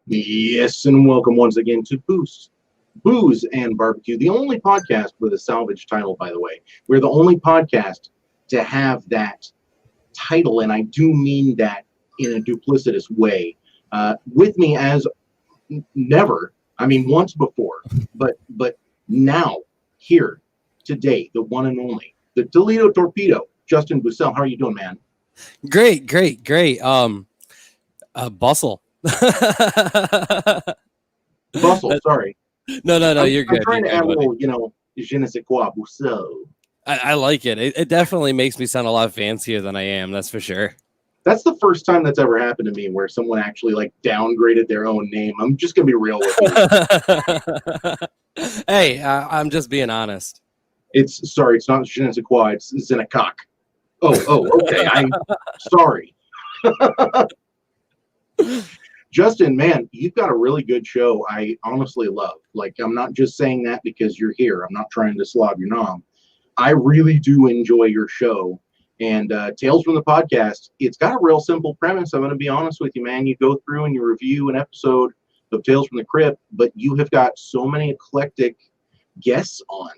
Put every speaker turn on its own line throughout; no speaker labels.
Yes, and welcome once again to Booze and Barbecue, the only podcast with a salvage title, by the way. We're the only podcast to have that title, and I do mean that in a duplicitous way. With me as never, I mean once before, but now, here, today, the one and only, the Toledo Torpedo, Justin Bussell. How are you doing, man?
Great. Bussell.
Bussell, sorry.
No, you're good.
I'm trying to
You're
add a
good, buddy.
little, je ne sais quoi, Bussell.
I like it. It definitely makes me sound a lot fancier than I am. That's for sure.
That's the first time that's ever happened to me where someone actually like downgraded their own name. I'm just gonna be real with you.
Hey, I'm just being honest.
It's not je ne sais quoi, it's Zinakak. Oh, okay. I'm sorry. Justin, man, you've got a really good show. I honestly love. Like, I'm not just saying that because you're here. I'm not trying to slob your nom. I really do enjoy your show. And Tales from the Podcast, it's got a real simple premise. I'm going to be honest with you, man. You go through and you review an episode of Tales from the Crypt, but you have got so many eclectic guests on.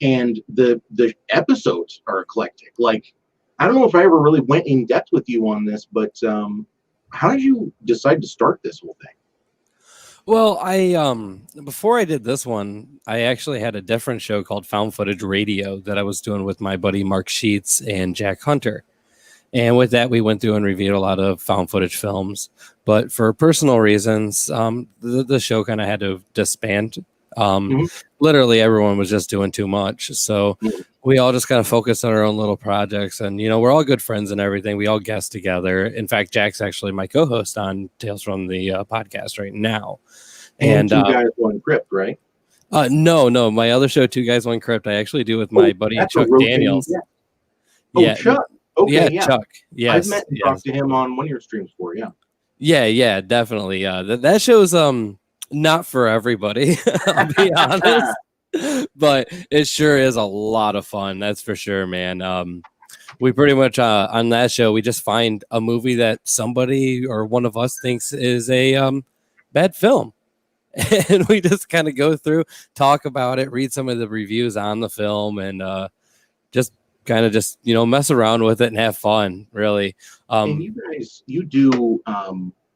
And the episodes are eclectic. Like, I don't know if I ever really went in depth with you on this, but how did you decide to start this whole thing?
Well, I before I did this one, I actually had a different show called Found Footage Radio that I was doing with my buddy Mark Sheets and Jack Hunter. And with that, we went through and reviewed a lot of found footage films. But for personal reasons, the show kind of had to disband. Literally, everyone was just doing too much. So we all just kind of focused on our own little projects. And, we're all good friends and everything. We all guest together. In fact, Jack's actually my co-host on Tales from the podcast right now.
And Two Guys, One Crypt, right?
No. My other show, Two Guys, One Crypt, I actually do with my buddy Chuck Daniels.
Yeah. Chuck. Okay, yeah.
Chuck. Yes.
I've met and talked to him on one of your streams before, yeah.
Yeah, definitely. That show's not for everybody, I'll be honest. But it sure is a lot of fun, that's for sure, man. We pretty much on that show we just find a movie that somebody or one of us thinks is a bad film. And we just kind of go through, talk about it, read some of the reviews on the film, and just mess around with it and have fun, really.
And you do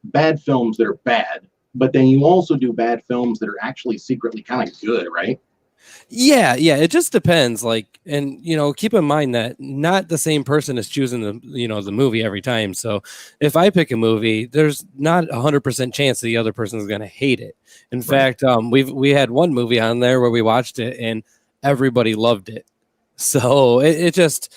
bad films that are bad, but then you also do bad films that are actually secretly kind of good, right?
Yeah, it just depends. Like, and keep in mind that not the same person is choosing the movie every time. So if I pick a movie, there's not 100% chance the other person is going to hate it. In fact, we had one movie on there where we watched it and everybody loved it. So it just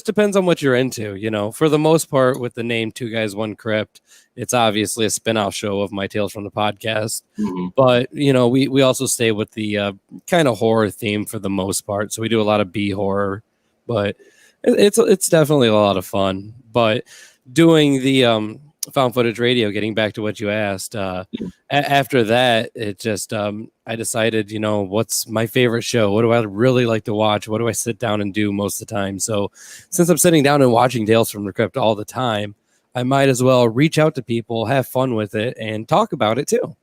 depends on what you're into. For the most part, with the name Two Guys, One Crypt, it's obviously a spin-off show of my Tales from the Podcast. But, we also stay with the kind of horror theme for the most part. So we do a lot of B horror, but it's definitely a lot of fun. But doing the Found Footage Radio, getting back to what you asked, after that, it just, I decided, what's my favorite show? What do I really like to watch? What do I sit down and do most of the time? So since I'm sitting down and watching Tales from the Crypt all the time, I might as well reach out to people, have fun with it, and talk about it too.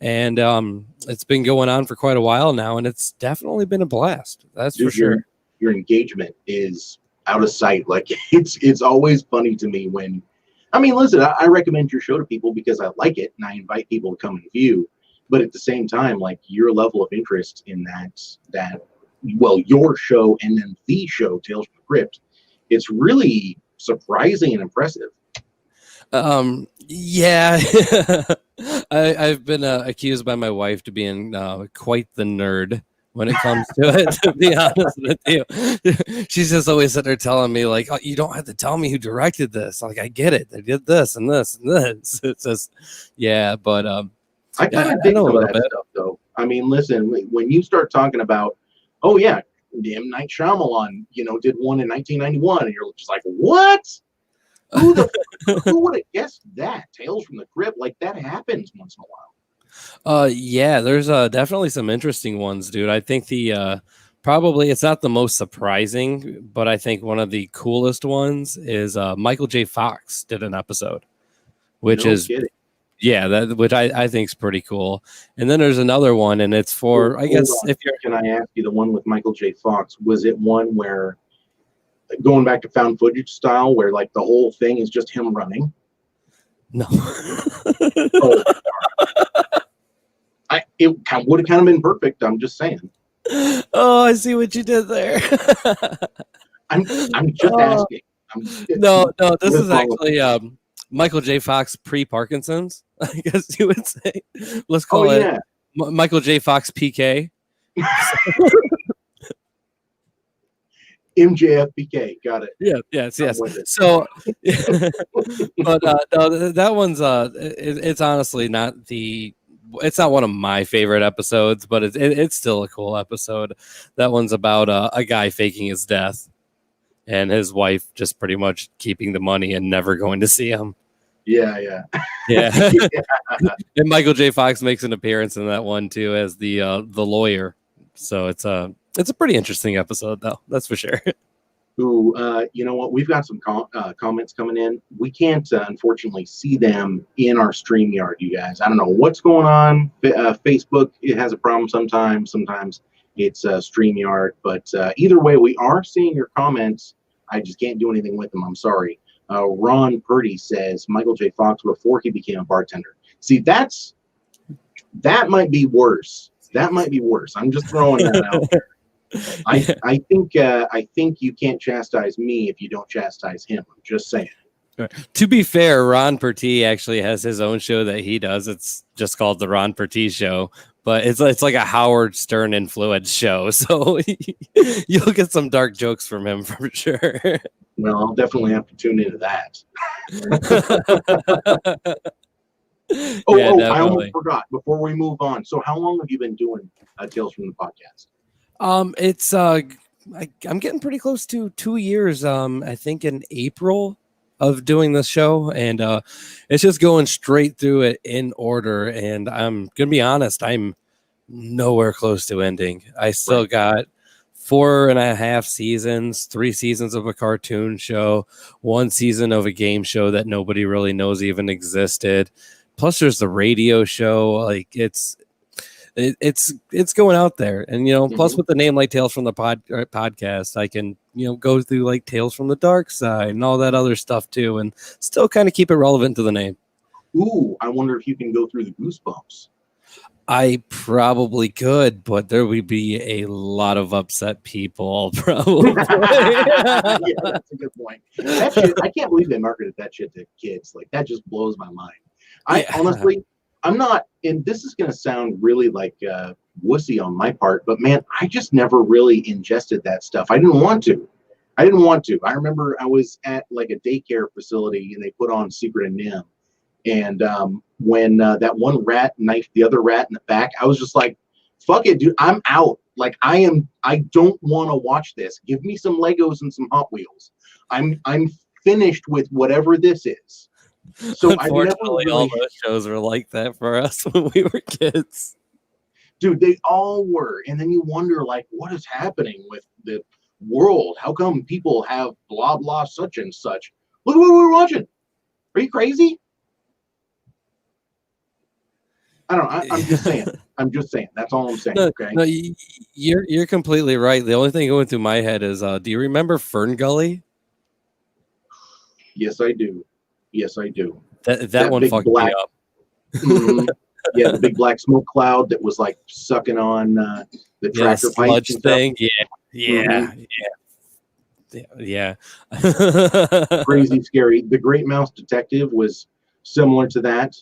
And it's been going on for quite a while now, and it's definitely been a blast. That's for sure.
Your engagement is out of sight. Like, it's always funny to me when, I mean, listen, I recommend your show to people because I like it and I invite people to come and view. But at the same time, like, your level of interest in your show and then the show, Tales from the Crypt, it's really surprising and impressive.
Yeah, I've been accused by my wife to being quite the nerd when it comes to it, to be honest with you. She's just always sitting there telling me, like, oh, you don't have to tell me who directed this. Like, I get it. They did this and this and this. It's just, yeah, but
I kind of dig some of that stuff, though. I mean, listen, when you start talking about, oh, yeah, M. Night Shyamalan, did one in 1991, and you're just like, what? Who would have guessed that? Tales from the Crypt, like, that happens once in a while.
Yeah, there's definitely some interesting ones, dude. I think the probably it's not the most surprising, but I think one of the coolest ones is Michael J. Fox did an episode, which is kidding. Yeah, that which I think is pretty cool. And then there's another one, and it's for I guess if you're.
Can I ask you, the one with Michael J. Fox, was it one where, going back to found footage style, where like the whole thing is just him running?
No.
Oh, it would have kind of been perfect. I'm just saying.
Oh, I see what you did there.
I'm just asking.
No, this is actually Michael J. Fox pre-Parkinson's, I guess you would say. Let's call it Michael J. Fox PK.
MJFPK, got it.
Yes. So, but no, that one's it's honestly not it's not one of my favorite episodes, but it's still a cool episode. That one's about a guy faking his death, and his wife just pretty much keeping the money and never going to see him.
Yeah.
And Michael J. Fox makes an appearance in that one too as the lawyer. So it's a pretty interesting episode, though. That's for sure.
Ooh, you know what? We've got some comments coming in. We can't, unfortunately, see them in our StreamYard, you guys. I don't know what's going on. Facebook, it has a problem sometimes. Sometimes it's StreamYard. But either way, we are seeing your comments. I just can't do anything with them. I'm sorry. Ron Purdy says Michael J. Fox before he became a bartender. See, that might be worse. That might be worse. I'm just throwing that out there. I think you can't chastise me if you don't chastise him. I'm just saying.
To be fair, Ron Pertee actually has his own show that he does. It's just called the Ron Pertee Show, but it's like a Howard Stern influence show. So you'll get some dark jokes from him for sure.
Well, I'll definitely have to tune into that. I almost forgot before we move on. So how long have you been doing Tales from the Podcast?
It's I'm getting pretty close to 2 years. I think in April of doing this show, and it's just going straight through it in order. And I'm gonna be honest, I'm nowhere close to ending. I still got 4.5 seasons, 3 seasons of a cartoon show, 1 season of a game show that nobody really knows even existed. Plus, there's the radio show. Like it's going out there, and plus with the name like Tales from the Podcast, I can go through like Tales from the Dark Side and all that other stuff too, and still kind of keep it relevant to the name.
Ooh, I wonder if you can go through the Goosebumps.
I probably could, but there would be a lot of upset people. Probably.
Yeah, that's a good point. That shit, I can't believe they marketed that shit to kids. Like that just blows my mind. Honestly, I'm not, and this is going to sound really like wussy on my part, but man, I just never really ingested that stuff. I didn't want to. I remember I was at like a daycare facility and they put on Secret of Nim. And when that one rat knifed the other rat in the back, I was just like, fuck it, dude, I'm out. Like I don't want to watch this. Give me some Legos and some Hot Wheels. I'm finished with whatever this is. So
unfortunately, all those shows were like that for us when we were kids.
Dude, they all were. And then you wonder, like, what is happening with the world? How come people have blah, blah, such and such? Look at what we're watching. Are you crazy? I don't know. I'm just saying. That's all I'm saying. Okay.
No, you're completely right. The only thing going through my head is, do you remember Fern Gully?
Yes, I do.
That one fucked me up.
Yeah, the big black smoke cloud that was like sucking on the tractor
sludge thing. Yeah.
Crazy scary. The Great Mouse Detective was similar to that.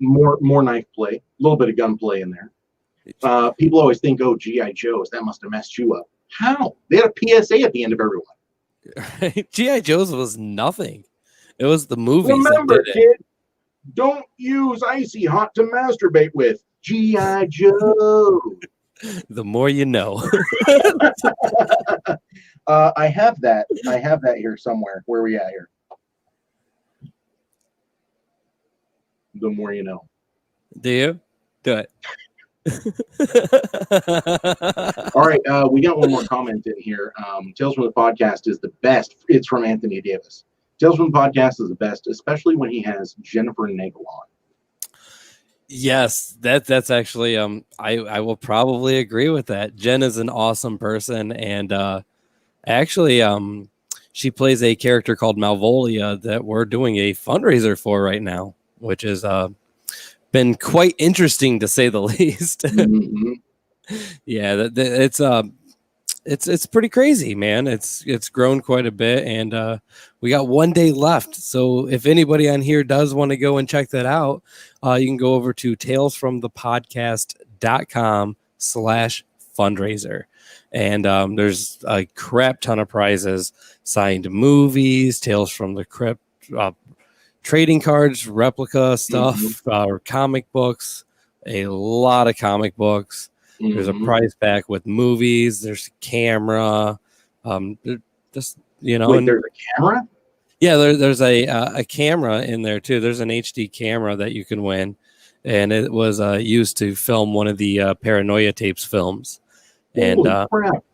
More knife play, a little bit of gunplay in there. People always think, oh, G.I. Joe's, that must have messed you up. How? They had a PSA at the end of every one.
G.I. Joe's was nothing. It was the movies.
Remember, kid, don't use icy hot to masturbate with. G.I. Joe.
The more you know.
I have that here somewhere. Where are we at here? The more you know.
Do you? Do it.
All right, we got one more comment in here. Tales from the Podcast is the best. It's from Anthony Davis. Tales from the Podcast is the best, especially when he has Jennifer Nagel on.
Yes, that's actually I will probably agree with that. Jen is an awesome person, and actually she plays a character called Malvolia that we're doing a fundraiser for right now, which is been quite interesting to say the least.
Mm-hmm.
Yeah, it's pretty crazy, man. It's grown quite a bit, and we got 1 day left. So if anybody on here does want to go and check that out, you can go over to talesfromthepodcast.com/fundraiser. And there's a crap ton of prizes, signed movies, Tales from the Crypt, trading cards, replica stuff, comic books, a lot of comic books. There's a prize pack with movies. There's a camera. Just
Wait, there's a camera?
Yeah, there's a camera in there too. There's an HD camera that you can win, and it was used to film one of the Paranoia Tapes films. And
crap.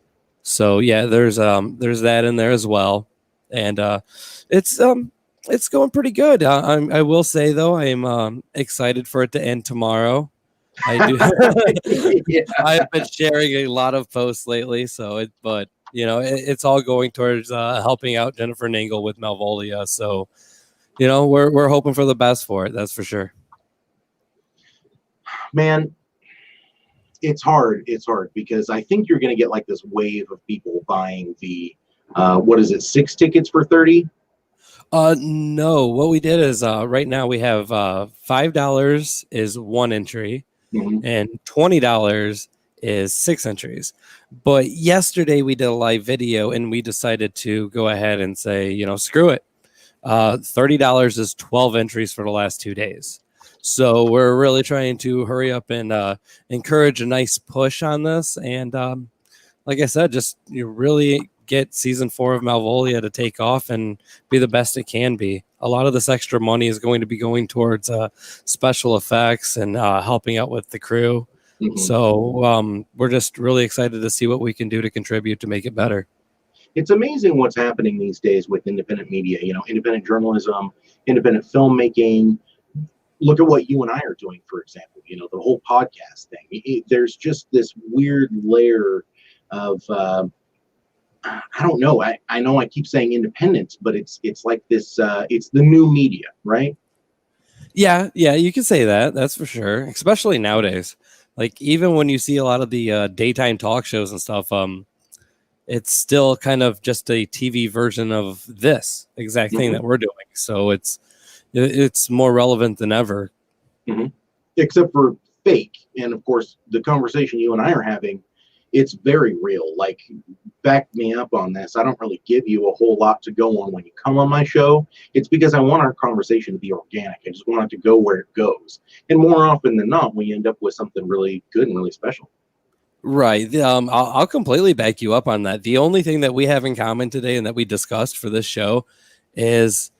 So yeah, there's that in there as well, and it's going pretty good. I will say though, I'm excited for it to end tomorrow. I do. Yeah. I've been sharing a lot of posts lately, but it's all going towards helping out Jennifer Nagel with Malvolia. So, we're hoping for the best for it. That's for sure.
Man, it's hard. It's hard because I think you're going to get like this wave of people buying the, 6 tickets for 30?
No, what we did is right now we have $5 is 1 entry. And $20 is 6 entries. But yesterday we did a live video and we decided to go ahead and say, screw it. $30 is 12 entries for the last 2 days. So we're really trying to hurry up and encourage a nice push on this. And like I said, just really get season 4 of Malvolia to take off and be the best it can be. A lot of this extra money is going to be going towards special effects and helping out with the crew. So we're just really excited to see what we can do to contribute to make it better.
It's amazing what's happening these days with independent media, independent journalism, independent filmmaking. Look at what you and I are doing, for example, the whole podcast thing. There's just this weird layer of I don't know. I know I keep saying independence, but it's like this. It's the new media, right?
Yeah, you can say that. That's for sure. Especially nowadays, like even when you see a lot of the daytime talk shows and stuff, it's still kind of just a TV version of this exact thing that we're doing. So it's more relevant than ever.
Except for fake, and of course, the conversation you and I are having. It's very real. Like, back me up on this. I don't really give you a whole lot to go on when you come on my show. It's because I want our conversation to be organic. I just want it to go where it goes. And more often than not, we end up with something really good and really special.
Right. I'll completely back you up on that. The only thing that we have in common today and that we discussed for this show is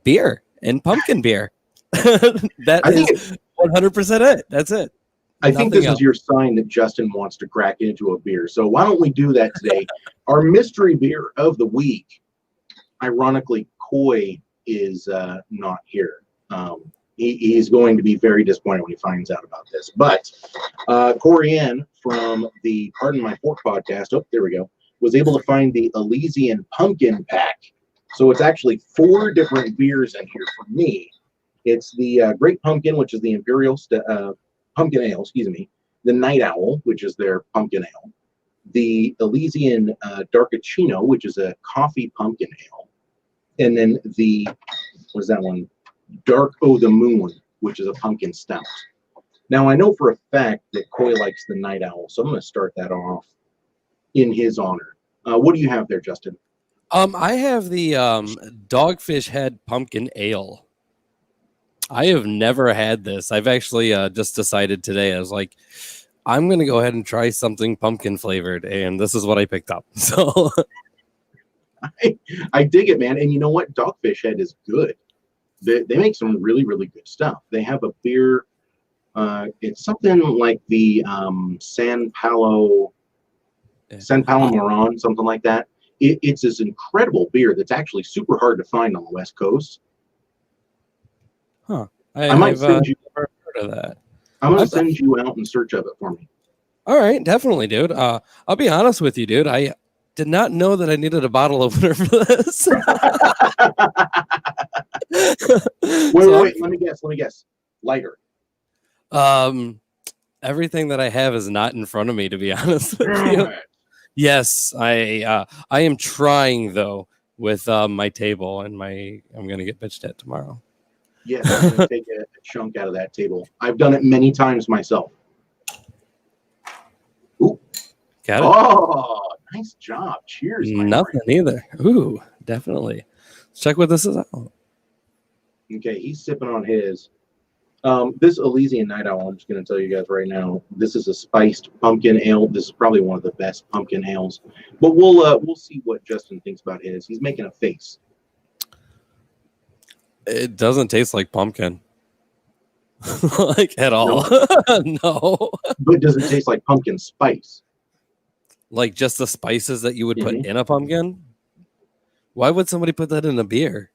beer and pumpkin beer. That is 100% it. That's it.
I think this is your sign that Justin wants to crack into a beer. So why don't we do that today? Our mystery beer of the week, ironically, Coy is not here. He's going to be very disappointed when he finds out about this. But Corianne from the Pardon My Fork podcast, oh, there we go, was able to find the Elysian Pumpkin Pack. So it's actually 4 different beers in here for me. It's the Great Pumpkin, which is the Imperial Pumpkin Ale, the Night Owl, which is their pumpkin ale, the Elysian Darkachino, which is a coffee pumpkin ale, and then what is that one? Dark O' the Moon, which is a pumpkin stout. Now, I know for a fact that Coy likes the Night Owl, so I'm going to start that off in his honor. What do you have there, Justin?
I have the Dogfish Head Pumpkin Ale. I have never had this. I've actually just decided today. I was like, I'm going to go ahead and try something pumpkin flavored, and this is what I picked up. So
I dig it, man. And you know what? Dogfish Head is good. They make some really, really good stuff. They have a beer. It's something like the San Paulo Moron, something like that. It's this incredible beer that's actually super hard to find on the West Coast.
Huh.
I might send you.
Never heard of that.
I'm gonna send you out in search of it for me.
All right, definitely, dude. I'll be honest with you, dude. I did not know that I needed a bottle opener for this.
Wait. Let me guess. Lighter.
Everything that I have is not in front of me, to be honest with you. Yes, I am trying though with my table and I'm gonna get bitched at tomorrow.
Yes, I'm gonna take a chunk out of that table. I've done it many times myself. Ooh.
Got it.
Oh, nice job. Cheers.
Nothing either. Ooh, definitely. Let's check what this is out.
Okay, he's sipping on his. This Elysian Night Owl, I'm just going to tell you guys right now, this is a spiced pumpkin ale. This is probably one of the best pumpkin ales. But we'll see what Justin thinks about his. He's making a face.
It doesn't taste like pumpkin. Like at all. No.
But does it taste like pumpkin spice?
Like just the spices that you would put in a pumpkin? Why would somebody put that in a beer?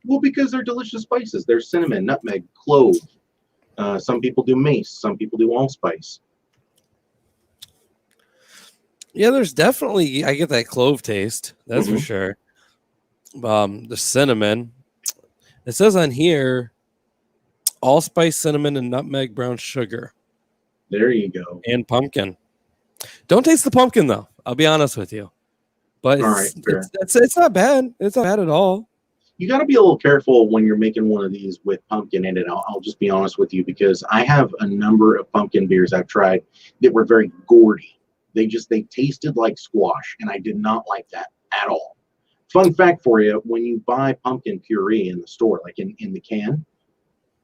Well, because they're delicious spices. There's cinnamon, nutmeg, clove. Some people do mace. Some people do allspice.
Yeah, there's definitely, I get that clove taste. That's for sure. The cinnamon. It says on here, allspice, cinnamon, and nutmeg, brown sugar.
There you go.
And pumpkin. Don't taste the pumpkin, though. I'll be honest with you. But it's not bad. It's not bad at all.
You got to be a little careful when you're making one of these with pumpkin in it. I'll just be honest with you, because I have a number of pumpkin beers I've tried that were very gourdy. They tasted like squash, and I did not like that at all. Fun fact for you, when you buy pumpkin puree in the store, like in the can,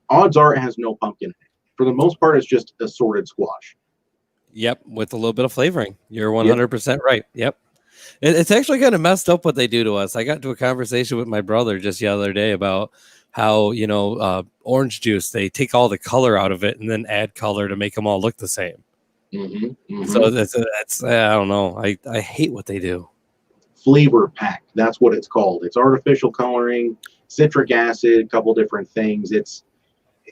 odds are it has no pumpkin in it. For the most part, it's just assorted squash.
Yep, with a little bit of flavoring. You're 100% right. Yep. It's actually kind of messed up what they do to us. I got into a conversation with my brother just the other day about how, orange juice, they take all the color out of it and then add color to make them all look the same. So that's I don't know. I hate what they do.
Flavor pack. That's what it's called. It's artificial coloring, citric acid, a couple different things. It's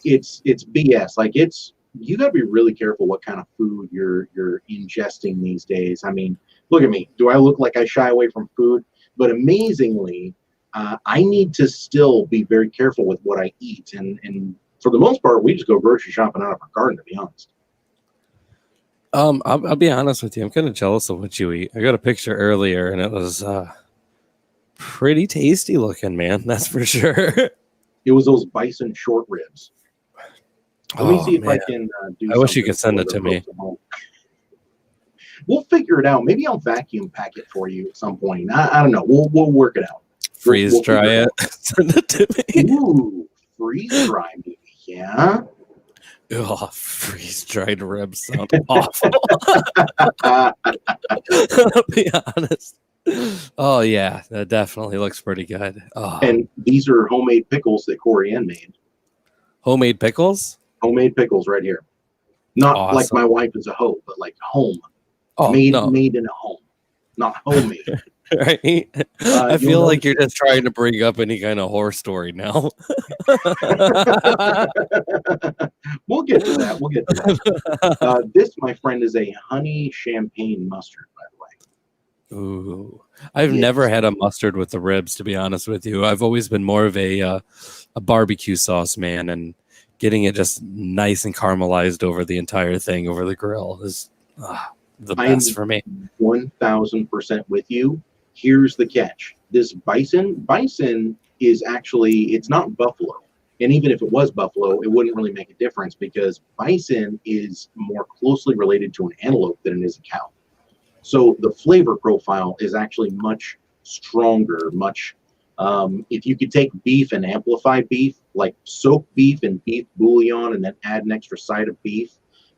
BS. Like you got to be really careful what kind of food you're ingesting these days. I mean, look at me. Do I look like I shy away from food? But amazingly, I need to still be very careful with what I eat. And for the most part, we just go grocery shopping out of our garden, to be honest.
I'll be honest with you. I'm kind of jealous of what you eat. I got a picture earlier, and it was pretty tasty looking, man. That's for sure.
It was those bison short ribs. Let me see if I can do.
I wish you could send it to me.
We'll figure it out. Maybe I'll vacuum pack it for you at some point. I don't know. We'll work it out.
Freeze dry it. Send it to me.
Ooh, freeze dry, maybe. Yeah.
Oh, freeze dried ribs sound awful. I'll be honest. Oh yeah, that definitely looks pretty good. Oh.
And these are homemade pickles that Corey Ann made.
Homemade pickles?
Homemade pickles right here. Not
awesome.
Like my wife is a hoe, but like home.
Oh,
made in a home, not homemade.
Right? I feel like you're just trying to bring up any kind of horror story now.
We'll get to that. This, my friend, is a honey champagne mustard, by the way.
Ooh, I've never had a mustard with the ribs, to be honest with you. I've always been more of a barbecue sauce man, and getting it just nice and caramelized over the entire thing over the grill is the best for me.
1000% with you. Here's the catch. This bison is actually, it's not buffalo. And even if it was buffalo, it wouldn't really make a difference, because bison is more closely related to an antelope than it is a cow. So the flavor profile is actually much stronger, if you could take beef and amplify beef, like soak beef and beef bouillon and then add an extra side of beef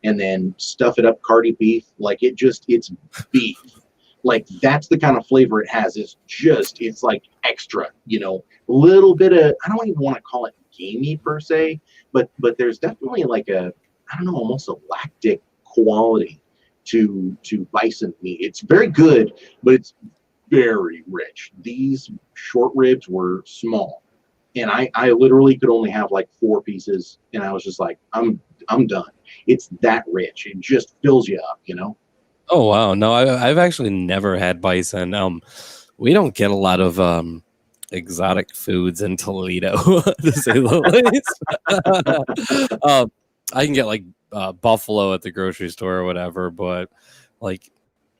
and then stuff it up Cardi beef, like it's beef. Like that's the kind of flavor it has. It's like extra, little bit of, I don't even want to call it gamey per se, but there's definitely like almost a lactic quality to bison meat. It's very good, but it's very rich. These short ribs were small, and I literally could only have like 4 pieces, and I was just like, I'm done. It's that rich. It just fills you up, you know.
Oh wow, no, I've actually never had bison. We don't get a lot of exotic foods in Toledo, to say the least. I can get like buffalo at the grocery store or whatever, but like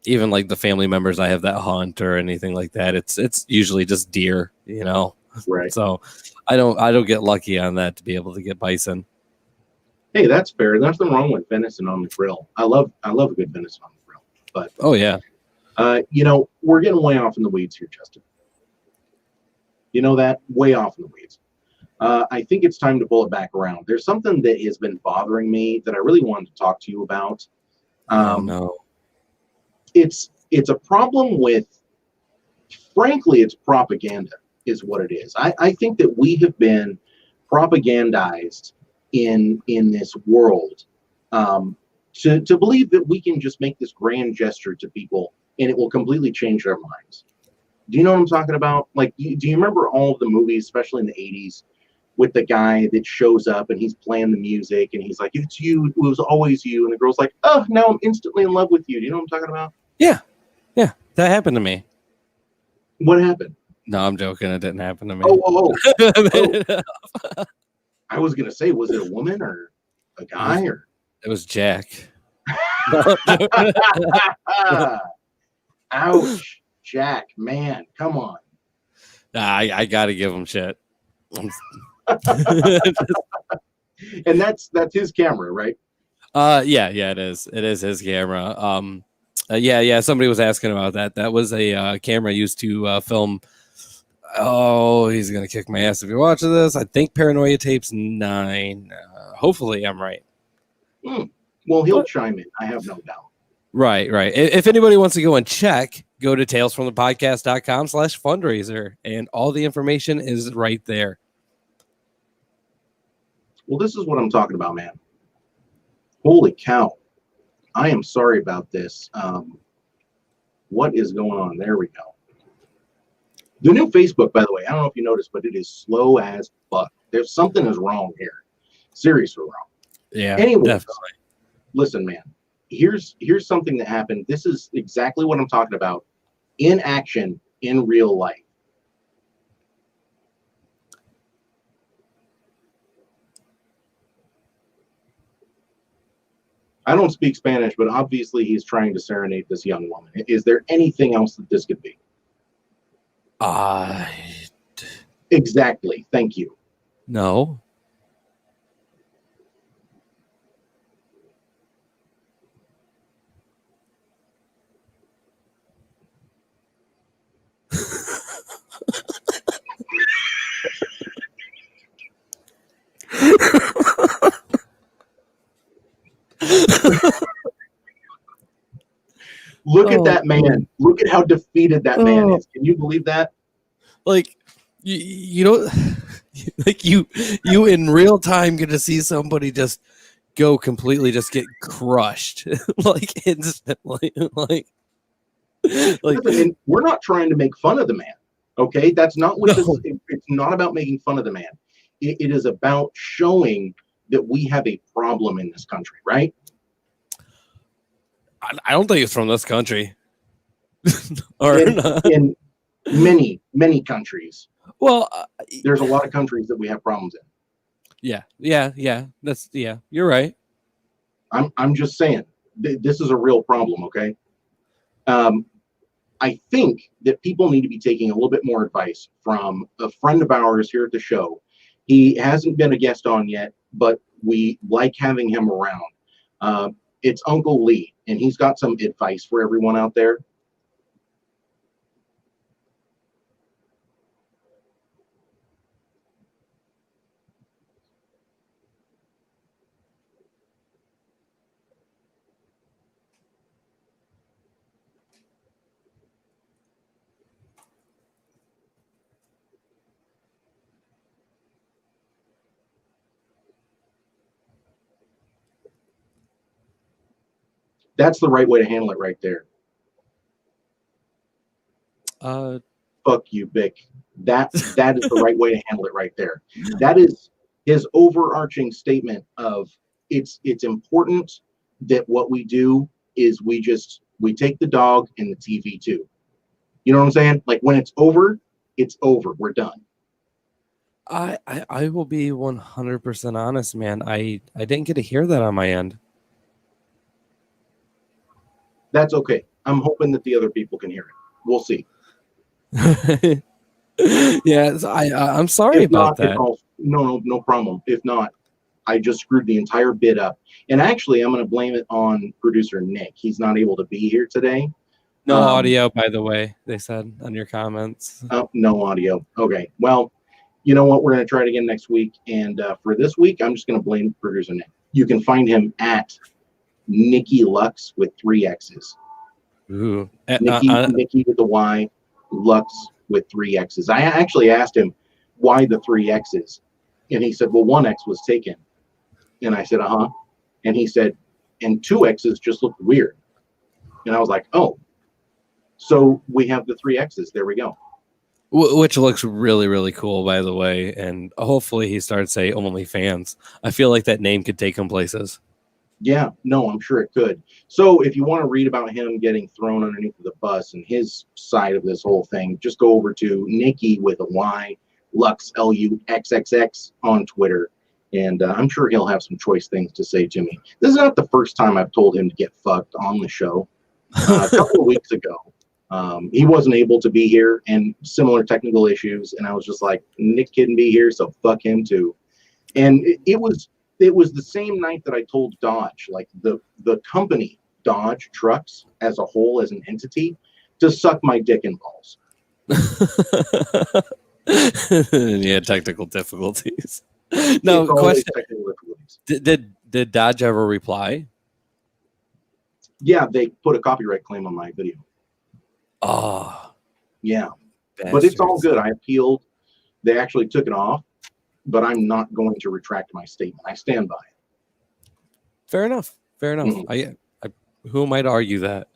even like the family members I have that hunt or anything like that, it's usually just deer, you know.
Right.
So I don't get lucky on that to be able to get bison.
Hey, that's fair. There's nothing wrong with venison on the grill. I love a good venison on the grill. But
Oh yeah.
we're getting way off in the weeds here, Justin. You know that? Way off in the weeds. I think it's time to pull it back around. There's something that has been bothering me that I really wanted to talk to you about.
Oh no.
It's a problem with, frankly, it's propaganda is what it is. I think that we have been propagandized in this world, to believe that we can just make this grand gesture to people and it will completely change their minds. Do you know what I'm talking about? Like, do you remember all of the movies, especially in the 80s, with the guy that shows up and he's playing the music and he's like, "It's you, it was always you," and the girl's like, "Oh, now I'm instantly in love with you." Do you know what I'm talking about?
Yeah. Yeah. That happened to me.
What happened?
No, I'm joking. It didn't happen to me.
Oh, I was gonna say, was it a woman or a guy or?
It was Jack.
Ouch, Jack, man, come on.
Nah, I gotta give him shit.
And that's his camera, right?
Yeah, it is. It is his camera. Yeah. Somebody was asking about that. That was a camera used to film. Oh, he's gonna kick my ass if you're watching this. I think Paranoia Tapes 9. Hopefully, I'm right.
Well, he'll chime in. I have no doubt.
Right. If anybody wants to go and check, go to talesfromthepodcast.com/fundraiser, and all the information is right there.
Well, this is what I'm talking about, man. Holy cow. I am sorry about this. What is going on? There we go. The new Facebook, by the way, I don't know if you noticed, but it is slow as fuck. There's something is wrong here. Seriously wrong.
Yeah.
Anyway,
Definitely.
listen, man. Here's something that happened. This is exactly what I'm talking about in action in real life. I don't speak Spanish, but obviously he's trying to serenade this young woman. Is there anything else that this could be? Exactly. Thank you.
No.
Look at that man. Look at how defeated that man is. Can you believe that?
Like, you don't like you in real time get to see somebody just go completely, just get crushed like instantly. like
And we're not trying to make fun of the man. Okay, that's not what
No.
it's not about making fun of the man. It is about showing that we have a problem in this country, right?
I don't think it's from this country. Or
in many countries.
Well,
There's a lot of countries that we have problems in.
yeah. That's You're right.
I'm just saying this is a real problem. Okay. I think that people need to be taking a little bit more advice from a friend of ours here at the show. He hasn't been a guest on yet, but we like having him around. It's Uncle Lee, and he's got some advice for everyone out there. That's the right way to handle it right there. Fuck you, Vic. That is the right way to handle it right there. That is his overarching statement of it's important that what we do is we take the dog and the TV too. You know what I'm saying? Like when it's over, we're done.
I will be 100% honest, man. I didn't get to hear that on my end.
That's okay. I'm hoping that the other people can hear it. We'll see.
Yeah, I'm sorry about that.
No problem. If not, I just screwed the entire bit up. And actually, I'm going to blame it on producer Nick. He's not able to be here today.
No audio, by the way, they said on your comments.
No audio. Okay. Well, you know what? We're going to try it again next week. And for this week, I'm just going to blame producer Nick. You can find him at Nikki Lux with 3 X's.
Ooh.
Nikki with the Y, Lux with 3 X's. I actually asked him why the 3 X's. And he said, well, 1 X was taken. And I said, uh-huh. And he said, and 2 X's just looked weird. And I was like, oh. So we have the 3 X's. There we go.
Which looks really, really cool, by the way. And hopefully he starts a OnlyFans. I feel like that name could take him places.
Yeah, no, I'm sure it could. So if you want to read about him getting thrown underneath the bus and his side of this whole thing, just go over to Nikki with a Y, Lux, LUXXX on Twitter. And I'm sure he'll have some choice things to say to me. This is not the first time I've told him to get fucked on the show. A couple of weeks ago, he wasn't able to be here and similar technical issues. And I was just like, Nick couldn't be here, so fuck him too. And it was the same night that I told Dodge, like the company Dodge Trucks as a whole, as an entity, to suck my dick and balls.
Yeah, technical difficulties. No question. Did Dodge ever reply?
Yeah, they put a copyright claim on my video.
Oh,
yeah, but it's all good. I appealed. They actually took it off, but I'm not going to retract my statement. I stand by it.
Fair enough. Mm-hmm. Who am I to argue that?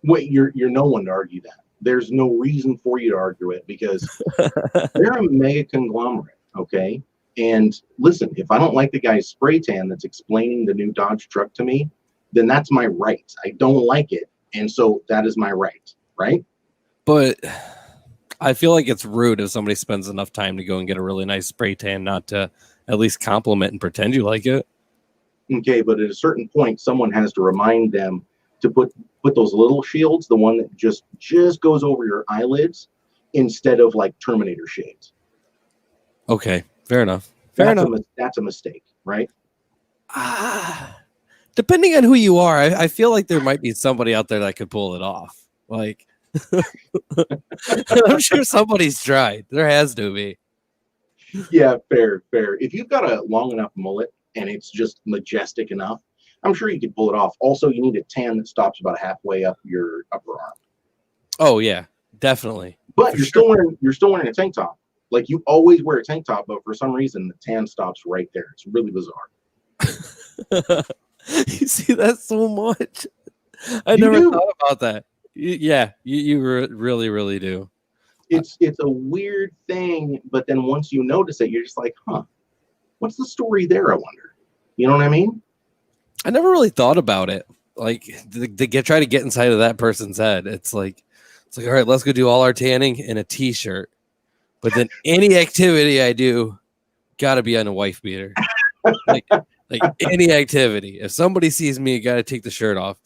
Wait, you're no one to argue that. There's no reason for you to argue it because they're a mega conglomerate, okay? And listen, if I don't like the guy's spray tan that's explaining the new Dodge truck to me, then that's my right. I don't like it, and so that is my right, right?
But I feel like it's rude if somebody spends enough time to go and get a really nice spray tan not to at least compliment and pretend you like it.
Okay, but at a certain point, someone has to remind them to put those little shields, the one that just goes over your eyelids, instead of like Terminator shades.
Okay, fair enough.
That's a mistake, right?
Depending on who you are, I feel like there might be somebody out there that could pull it off. Like, I'm sure somebody's tried. There has to be.
Yeah, fair. If you've got a long enough mullet and it's just majestic enough, I'm sure you could pull it off. Also, you need a tan that stops about halfway up your upper arm.
Oh yeah, definitely.
But you're still wearing a tank top. Like you always wear a tank top, but for some reason the tan stops right there. It's really bizarre.
You see that so much. I never thought about that. Yeah, you really, really do.
It's a weird thing, but then once you notice it, you're just like, huh, what's the story there, I wonder? You know what I mean?
I never really thought about it. Like, try to get inside of that person's head. It's like, all right, let's go do all our tanning in a t-shirt. But then any activity I do, got to be on a wife beater. Like any activity. If somebody sees me, got to take the shirt off.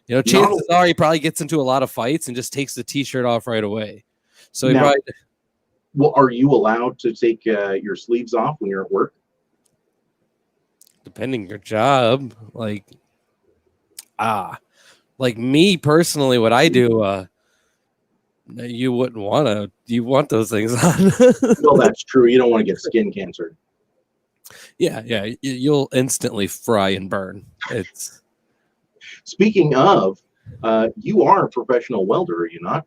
You know, chances are he probably gets into a lot of fights and just takes the t-shirt off right away. So he probably.
Well, are you allowed to take your sleeves off when you're at work?
Depending your job, like me personally, what I do, you wouldn't want to. You want those things on?
Well, that's true. You don't want to get skin cancer.
Yeah, you'll instantly fry and burn. It's.
Speaking of, you are a professional welder, are you not?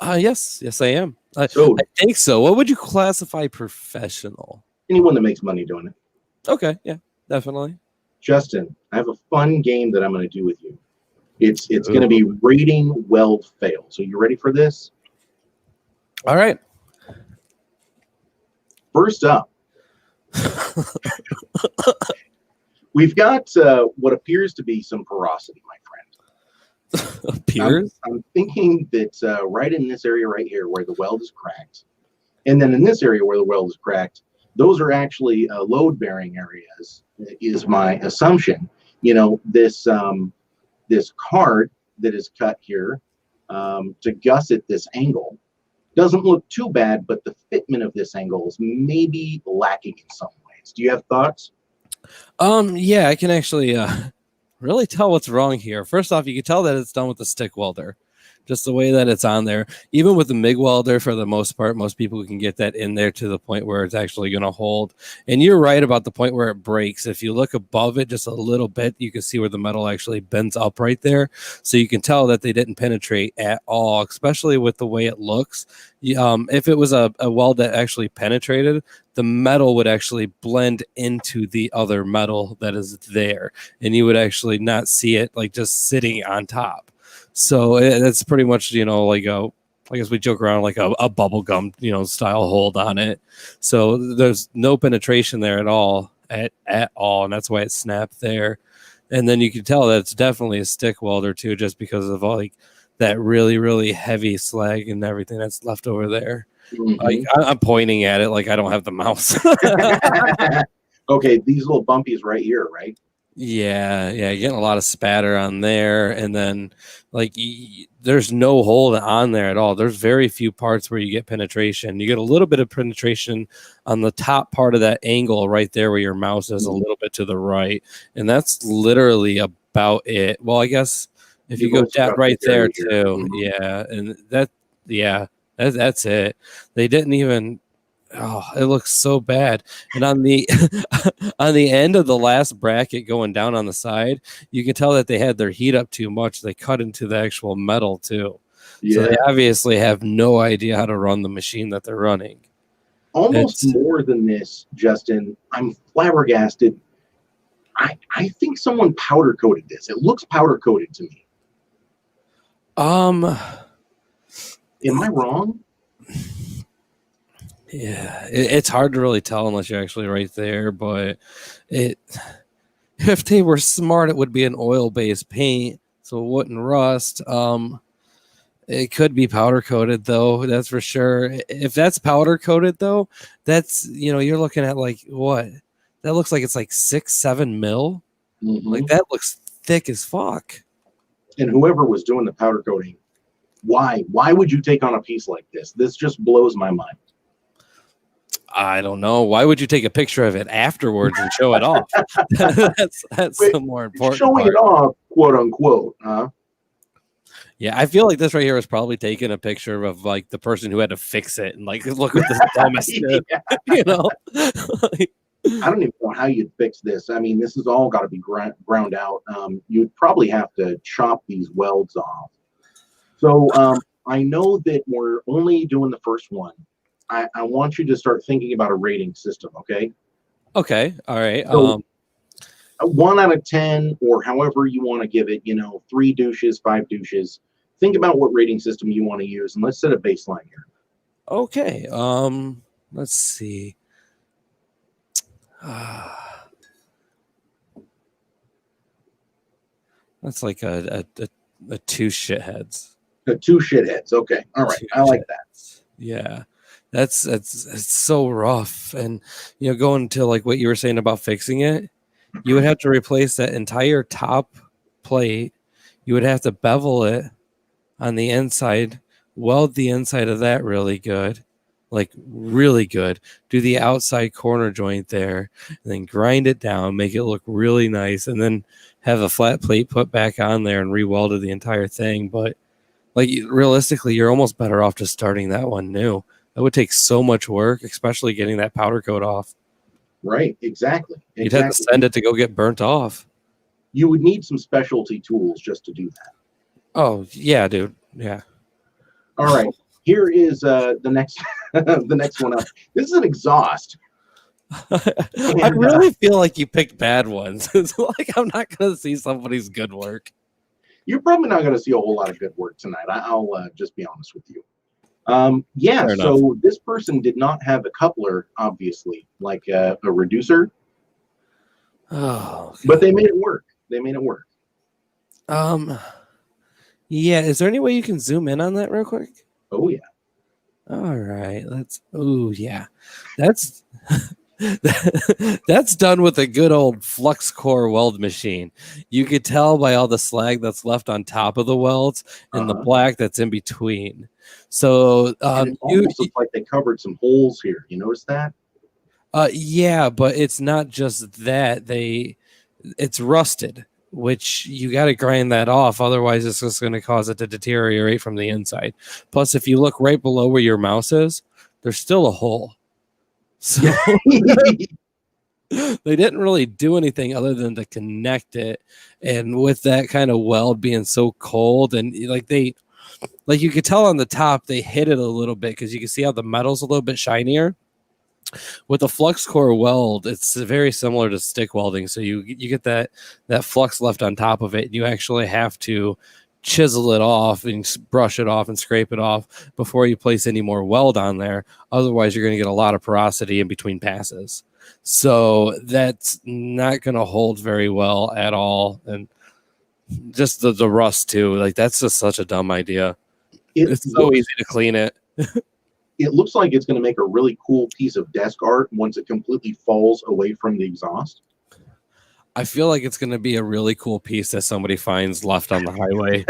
Yes, I am. I think so. What would you classify professional?
Anyone that makes money doing it.
Okay, yeah, definitely.
Justin, I have a fun game that I'm going to do with you. It's going to be rating weld fails. Are you ready for this?
All right.
First up, we've got what appears to be some porosity, my friend.
Appears?
I'm thinking that right in this area right here where the weld is cracked, and then in this area where the weld is cracked, those are actually load-bearing areas, is my assumption. You know, this card that is cut here to gusset this angle doesn't look too bad, but the fitment of this angle is maybe lacking in some ways. Do you have thoughts?
Yeah, I can actually really tell what's wrong here. First off, you can tell that it's done with a stick welder, just the way that it's on there. Even with the MIG welder, for the most part, most people can get that in there to the point where it's actually going to hold. And you're right about the point where it breaks. If you look above it just a little bit, you can see where the metal actually bends up right there. So you can tell that they didn't penetrate at all, especially with the way it looks. If it was a weld that actually penetrated, the metal would actually blend into the other metal that is there, and you would actually not see it like just sitting on top. So that's pretty much, like I guess we joke around like a bubble gum, style hold on it. So there's no penetration there at all, at all, and that's why it snapped there. And then you can tell that it's definitely a stick welder too, just because of like that really, really heavy slag and everything that's left over there.
Mm-hmm.
Like I'm pointing at it like I don't have the mouse.
Okay, these little bumpies right here, right?
Yeah, getting a lot of spatter on there, and then like there's no hold on there at all. There's very few parts where you get penetration. You get a little bit of penetration on the top part of that angle right there where your mouse is a little bit to the right, and that's literally about it. Well, I guess if you go down right there too, yeah, and that's it. They didn't even. Oh, it looks so bad. And on the on the end of the last bracket going down on the side, you can tell that they had their heat up too much. They cut into the actual metal too. Yeah. So they obviously have no idea how to run the machine that they're running.
Almost more than this, Justin. I'm flabbergasted. I think someone powder coated this. It looks powder coated to me. Am I wrong?
Yeah, it's hard to really tell unless you're actually right there, but if they were smart, it would be an oil-based paint, so it wouldn't rust. It could be powder coated though, that's for sure. If that's powder coated though, that's you're looking at like what? That looks like it's like 6-7 mil. Mm-hmm. Like that looks thick as fuck.
And whoever was doing the powder coating, why would you take on a piece like this? This just blows my mind.
I don't know. Why would you take a picture of it afterwards and show it off? that's the more important
showing
part.
It off, quote unquote, huh?
Yeah, I feel like this right here was probably taking a picture of like the person who had to fix it and like look at this dumbest shit.
I don't even know how you'd fix this. I mean, this has all got to be ground out. You'd probably have to chop these welds off. So I know that we're only doing the first one. I want you to start thinking about a rating system, okay?
Okay, all right.
So, 1 out of 10, or however you want to give it, 3 douches, 5 douches. Think about what rating system you want to use, and let's set a baseline here.
Okay. Let's see. That's like a 2 shitheads.
A 2 shitheads. Okay. All right. I like that.
Yeah. That's so rough. And going to like what you were saying about fixing it, you would have to replace that entire top plate. You would have to bevel it on the inside, weld the inside of that really good, like really good. Do the outside corner joint there, and then grind it down, make it look really nice, and then have a flat plate put back on there and re-welded the entire thing. But like realistically, you're almost better off just starting that one new. That would take so much work, especially getting that powder coat off.
Right, exactly.
You'd have to send it to go get burnt off.
You would need some specialty tools just to do that.
Oh, yeah, dude. Yeah.
All right. Here is the next the next one up. This is an exhaust.
I really feel like you picked bad ones. It's like I'm not going to see somebody's good work.
You're probably not going to see a whole lot of good work tonight. I'll just be honest with you. Yeah,
Fair enough.
so this person did not have a coupler, obviously, like a reducer,
Oh,
but
God.
they made it work. They made it work.
Um, yeah. Is there any way you can zoom in on that real quick?
Oh, yeah.
All right. Let's. Oh, yeah. That's that's done with a good old flux core weld machine. You could tell by all the slag that's left on top of the welds and the
Uh-huh.
black that's in between. So
And it almost looks like they covered some holes here. You notice that?
yeah, but it's not just that it's rusted, which you got to grind that off. Otherwise, it's just going to cause it to deteriorate from the inside. Plus, if you look right below where your mouse is, there's still a hole. So they didn't really do anything other than to connect it. And with that kind of weld being so cold, and like you could tell on the top, they hit it a little bit because you can see how the metal's a little bit shinier. With the flux core weld, it's very similar to stick welding. So you get that flux left on top of it, and you actually have to chisel it off and brush it off and scrape it off before you place any more weld on there. Otherwise, you're going to get a lot of porosity in between passes. So that's not going to hold very well at all. And just the rust too, like that's just such a dumb idea. It's so easy to clean it.
It looks like it's going to make a really cool piece of desk art once it completely falls away from the exhaust.
I feel like it's going to be a really cool piece that somebody finds left on the highway.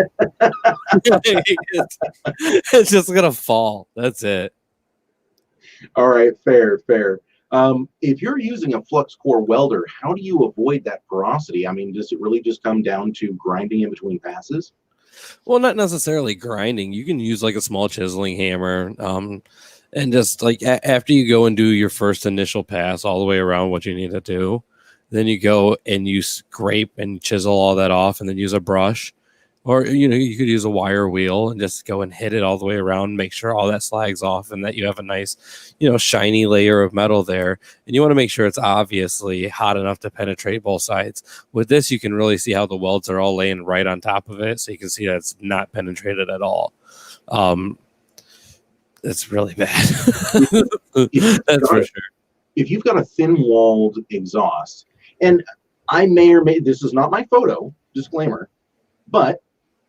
It's just going to fall. That's it.
All right, fair. If you're using a flux core welder, how do you avoid that porosity? I mean, does it really just come down to grinding in between passes?
Well, not necessarily grinding. You can use like a small chiseling hammer, and just like after you go and do your first initial pass all the way around what you need to do, then you go and you scrape and chisel all that off, and then use a brush, or you could use a wire wheel and just go and hit it all the way around, make sure all that slag's off, and that you have a nice, shiny layer of metal there. And you want to make sure it's obviously hot enough to penetrate both sides. With this, you can really see how the welds are all laying right on top of it, so you can see that it's not penetrated at all. It's really bad. That's for sure.
If you've got a thin-walled exhaust, and I may or may, this is not my photo, disclaimer, but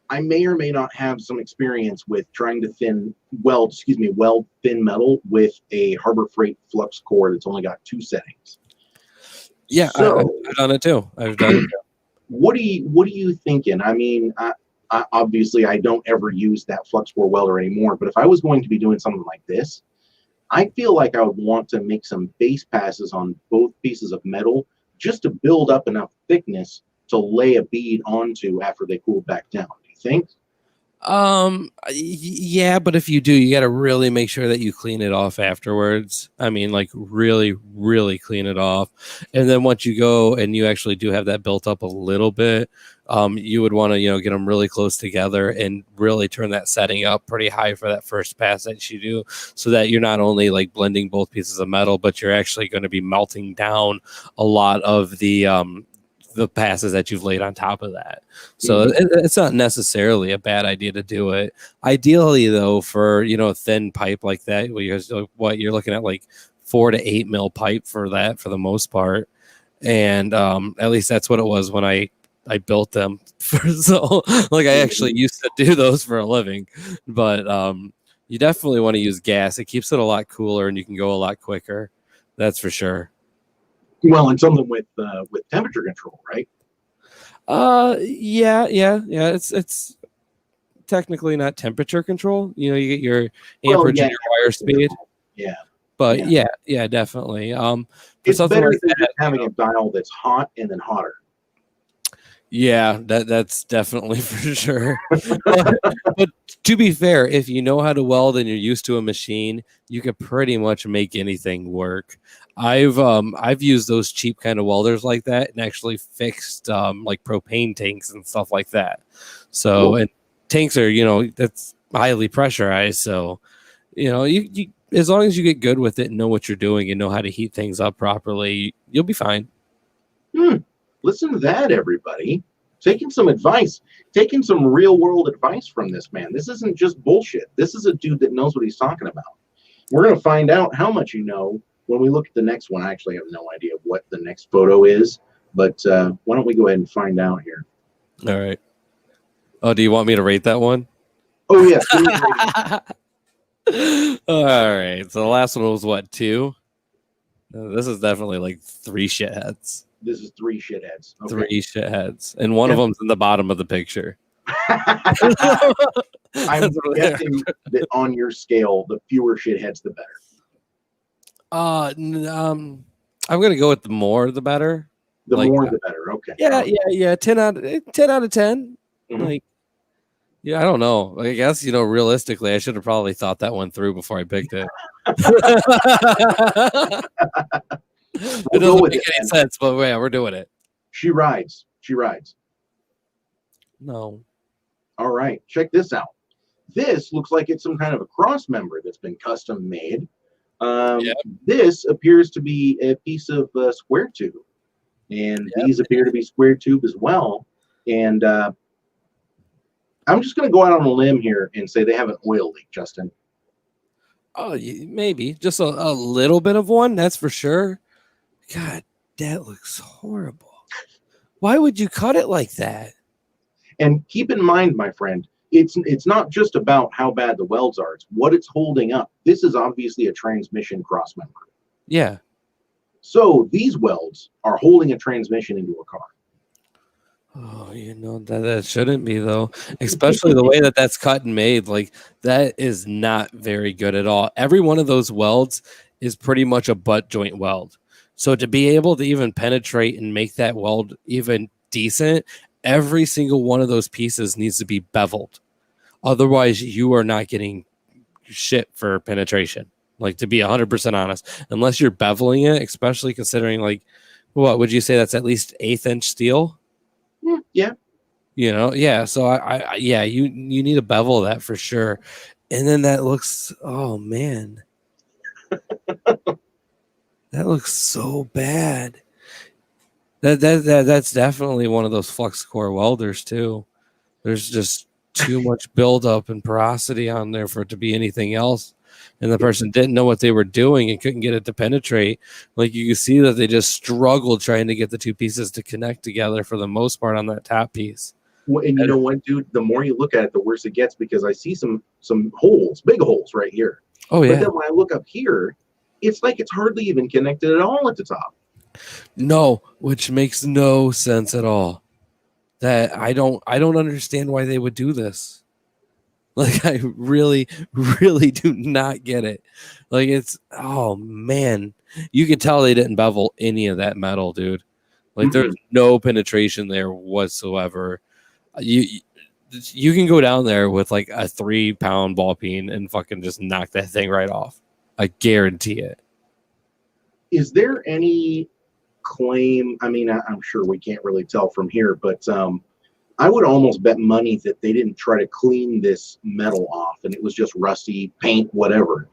I may or may not have some experience with trying to weld thin metal with a Harbor Freight flux core that's only got 2 settings.
Yeah,
so,
I've done it too.
What are you thinking? I mean, obviously I don't ever use that flux core welder anymore, but if I was going to be doing something like this, I feel like I would want to make some base passes on both pieces of metal just to build up enough thickness to lay a bead onto after they cool back down. Do you think?
Yeah, but if you do, you got to really make sure that you clean it off afterwards. I mean, like really, really clean it off. And then once you go and you actually do have that built up a little bit, you would want to, get them really close together and really turn that setting up pretty high for that first pass that you do, so that you're not only like blending both pieces of metal, but you're actually going to be melting down a lot of the passes that you've laid on top of that. So it's not necessarily a bad idea to do it. Ideally, though, for a thin pipe like that, you're looking at like 4 to 8 mil pipe for that for the most part. And at least that's what it was when I built them. So like I actually used to do those for a living. But you definitely want to use gas. It keeps it a lot cooler and you can go a lot quicker. That's for sure.
Well, and something with temperature control, right?
Yeah. It's technically not temperature control. You get your amperage and your wire speed.
Yeah.
But yeah, definitely. For
it's
something
better
like
than
that,
having a dial that's hot and then hotter.
Yeah, that's definitely for sure. But to be fair, if you know how to weld and you're used to a machine, you can pretty much make anything work. I've used those cheap kind of welders like that and actually fixed like propane tanks and stuff like that. So and tanks are that's highly pressurized. So you as long as you get good with it and know what you're doing and know how to heat things up properly, you'll be fine.
Listen to that, everybody. taking some advice, taking some real world advice from this man. This isn't just bullshit. This is a dude that knows what he's talking about. We're going to find out how much you know when we look at the next one. I actually have no idea what the next photo is, but why don't we go ahead and find out here?
All right. Oh, do you want me to rate that one?
Oh, yes.
All right. So the last one was what, 2? This is definitely like 3 shitheads.
This is 3 shitheads. Okay.
3 shitheads. And one of them's in the bottom of the picture.
I'm guessing that on your scale, the fewer shitheads, the better.
I'm gonna go with the more the better.
The more the better. Okay.
Yeah. 10 out of 10. Mm-hmm. Like, yeah, I don't know. I guess, realistically, I should have probably thought that one through before I picked it. It doesn't make any sense, but yeah, we're doing it.
She rides.
No.
All right, check this out. This looks like it's some kind of a cross member that's been custom made. This appears to be a piece of square tube, and these appear to be square tube as well. And I'm just going to go out on a limb here and say they have an oil leak, Justin.
Oh, maybe just a little bit of one. That's for sure. God, that looks horrible. Why would you cut it like that?
And keep in mind, my friend, it's not just about how bad the welds are. It's what it's holding up. This is obviously a transmission cross member.
Yeah.
So these welds are holding a transmission into a car.
Oh, that shouldn't be, though, especially the way that that's cut and made. Like, that is not very good at all. Every one of those welds is pretty much a butt joint weld. So to be able to even penetrate and make that weld even decent, every single one of those pieces needs to be beveled. Otherwise, you are not getting shit for penetration. Like, to be 100% honest, unless you're beveling it, especially considering, like, what would you say that's at least 1/8 inch steel?
Yeah.
So you need to bevel that for sure. And then that looks, oh man, that looks so bad. That's definitely one of those flux core welders too. There's just too much buildup and porosity on there for it to be anything else. And the person didn't know what they were doing and couldn't get it to penetrate. Like, you can see that they just struggled trying to get the 2 pieces to connect together for the most part on that top piece.
Well, and you know what, dude? The more you look at it, the worse it gets, because I see some holes, big holes right here.
Oh, yeah.
But then when I look up here, it's like it's hardly even connected at all at the top.
No, which makes no sense at all. That I don't understand why they would do this. Like, I really, really do not get it. Like, it's, oh man, you can tell they didn't bevel any of that metal, dude. Like, there's no penetration there whatsoever. You can go down there with like a 3-pound ball peen and fucking just knock that thing right off. I guarantee it.
Is there any claim? I mean, I'm sure we can't really tell from here, but I would almost bet money that they didn't try to clean this metal off and it was just rusty paint, whatever.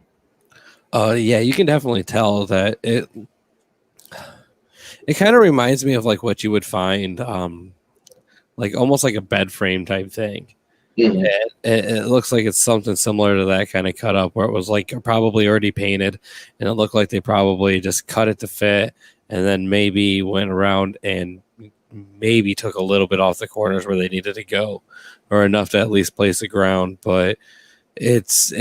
Yeah, you can definitely tell that it kind of reminds me of like what you would find, like almost like a bed frame type thing. Mm-hmm. It looks like it's something similar to that kind of cut up, where it was like probably already painted and it looked like they probably just cut it to fit and then maybe went around and maybe took a little bit off the corners where they needed to go, or enough to at least place the ground. But that's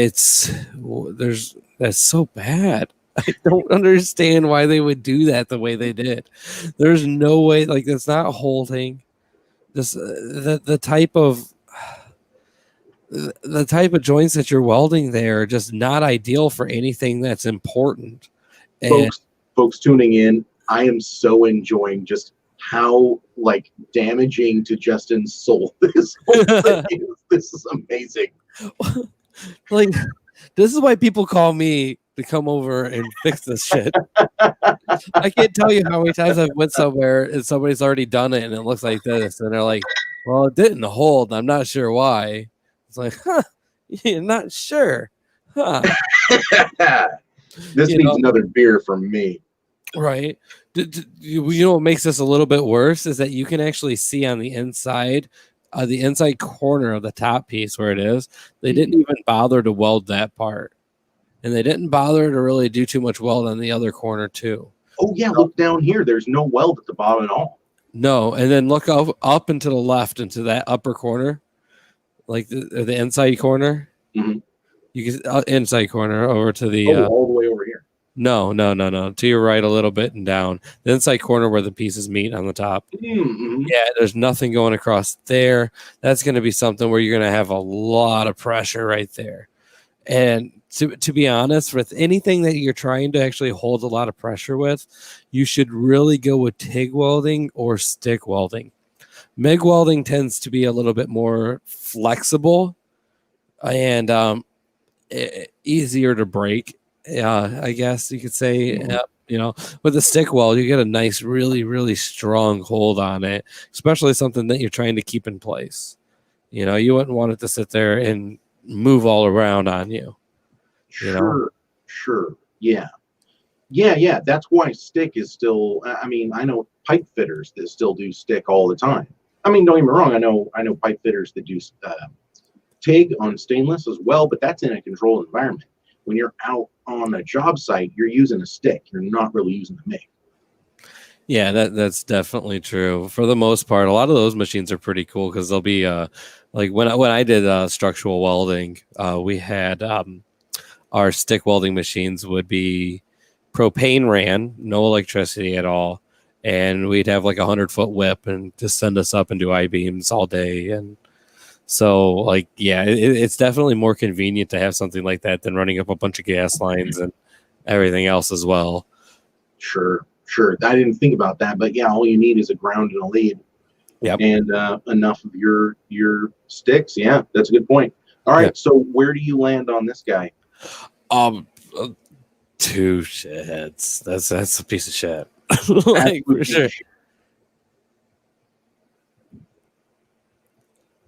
so bad. I don't understand why they would do that the way they did. There's no way, like, that's not holding this, the type of joints that you're welding there are just not ideal for anything that's important. And
folks tuning in, I am so enjoying just how like damaging to Justin's soul this whole thing is. This is amazing.
Like, this is why people call me to come over and fix this shit. I can't tell you how many times I've went somewhere and somebody's already done it and it looks like this, and they're like, well, it didn't hold, I'm not sure why. It's like, you're not sure,
This needs another beer from me.
Right. You know what makes this a little bit worse is that you can actually see on the inside corner of the top piece where it is. They didn't even bother to weld that part, and they didn't bother to really do too much weld on the other corner too.
Oh yeah, look down here. There's no weld at the bottom at all.
No, and then look up and to the left into that upper corner, like the inside corner.
Mm-hmm.
You can inside corner over to the
all the way over here.
No. To your right a little bit and down. The inside corner where the pieces meet on the top.
Mm-hmm.
Yeah, there's nothing going across there. That's going to be something where you're going to have a lot of pressure right there. And to be honest, with anything that you're trying to actually hold a lot of pressure with, you should really go with TIG welding or stick welding. MIG welding tends to be a little bit more flexible and easier to break. I guess you could say, with a stick weld, you get a nice, really, really strong hold on it, especially something that you're trying to keep in place. You wouldn't want it to sit there and move all around on you.
Sure. Yeah. That's why stick is still, I know pipe fitters that still do stick all the time. Don't get me wrong. I know pipe fitters that do TIG on stainless as well, but that's in a controlled environment. When you're out on a job site, you're using a stick. You're not really using a MIG.
Yeah, that's definitely true. For the most part, a lot of those machines are pretty cool because they'll be like when I did structural welding, we had our stick welding machines would be propane ran, no electricity at all, and we'd have like 100-foot whip and just send us up and do I-beams all day. And so, it's definitely more convenient to have something like that than running up a bunch of gas lines and everything else as well.
Sure. I didn't think about that, but yeah, all you need is a ground and a lead.
Yep.
And enough of your sticks. Yeah, that's a good point. All right, So where do you land on this guy?
2 shits. That's a piece of shit. For sure.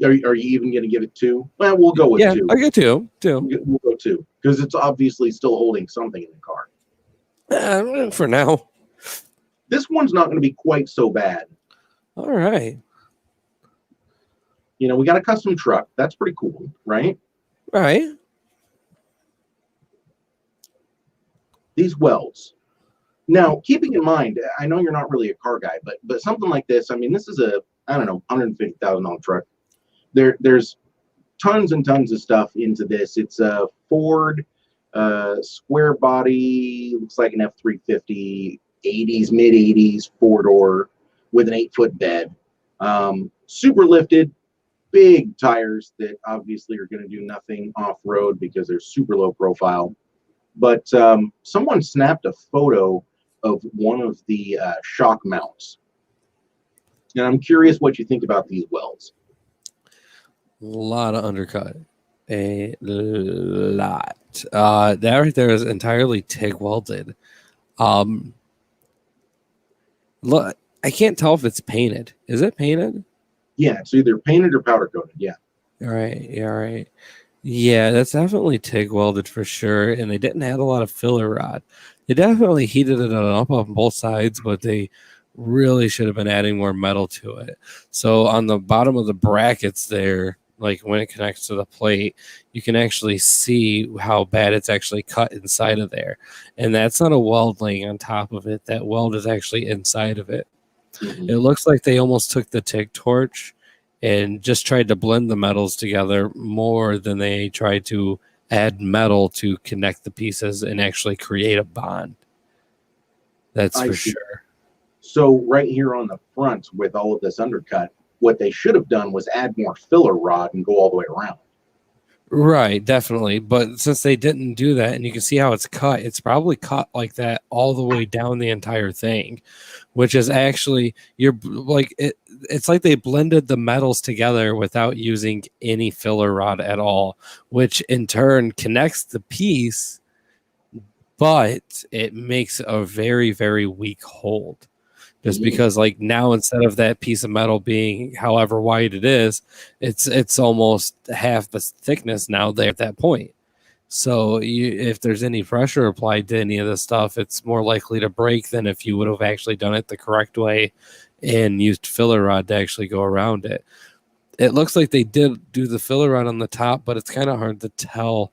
Are you even going to give it 2? Well, we'll go with 2.
I get 2.
We'll go 2 because it's obviously still holding something in the car.
For now.
This one's not going to be quite so bad.
All right.
We got a custom truck. That's pretty cool, right?
Right.
These welds. Now, keeping in mind, I know you're not really a car guy, but something like this, this is a, $150,000 truck. There's tons and tons of stuff into this. It's a Ford square body, looks like an F-350, 80s, mid-80s, 4-door with an 8-foot bed. Super lifted, big tires that obviously are going to do nothing off-road because they're super low profile. But someone snapped a photo of one of the shock mounts. And I'm curious what you think about these welds.
A lot of undercut. A lot. That right there is entirely TIG welded. Look, I can't tell if it's painted. Is it painted?
Yeah, it's either painted or powder coated. Yeah.
All right. Yeah, that's definitely TIG welded for sure. And they didn't add a lot of filler rod. They definitely heated it up on both sides, but they really should have been adding more metal to it. So on the bottom of the brackets there, like when it connects to the plate, you can actually see how bad it's actually cut inside of there. And that's not a weld laying on top of it. That weld is actually inside of it. Mm-hmm. It looks like they almost took the TIG torch and just tried to blend the metals together more than they tried to add metal to connect the pieces and actually create a bond. That's for sure.
So right here on the front with all of this undercut, what they should have done was add more filler rod and go all the way around.
Right, definitely. But since they didn't do that, and you can see how it's cut, it's probably cut like that all the way down the entire thing, which is actually it's like they blended the metals together without using any filler rod at all, which in turn connects the piece, but it makes a very, very weak hold. Just because now instead of that piece of metal being however wide it is, it's almost half the thickness now there at that point. So if there's any pressure applied to any of this stuff, it's more likely to break than if you would have actually done it the correct way and used filler rod to actually go around it. It looks like they did do the filler rod on the top, but it's kind of hard to tell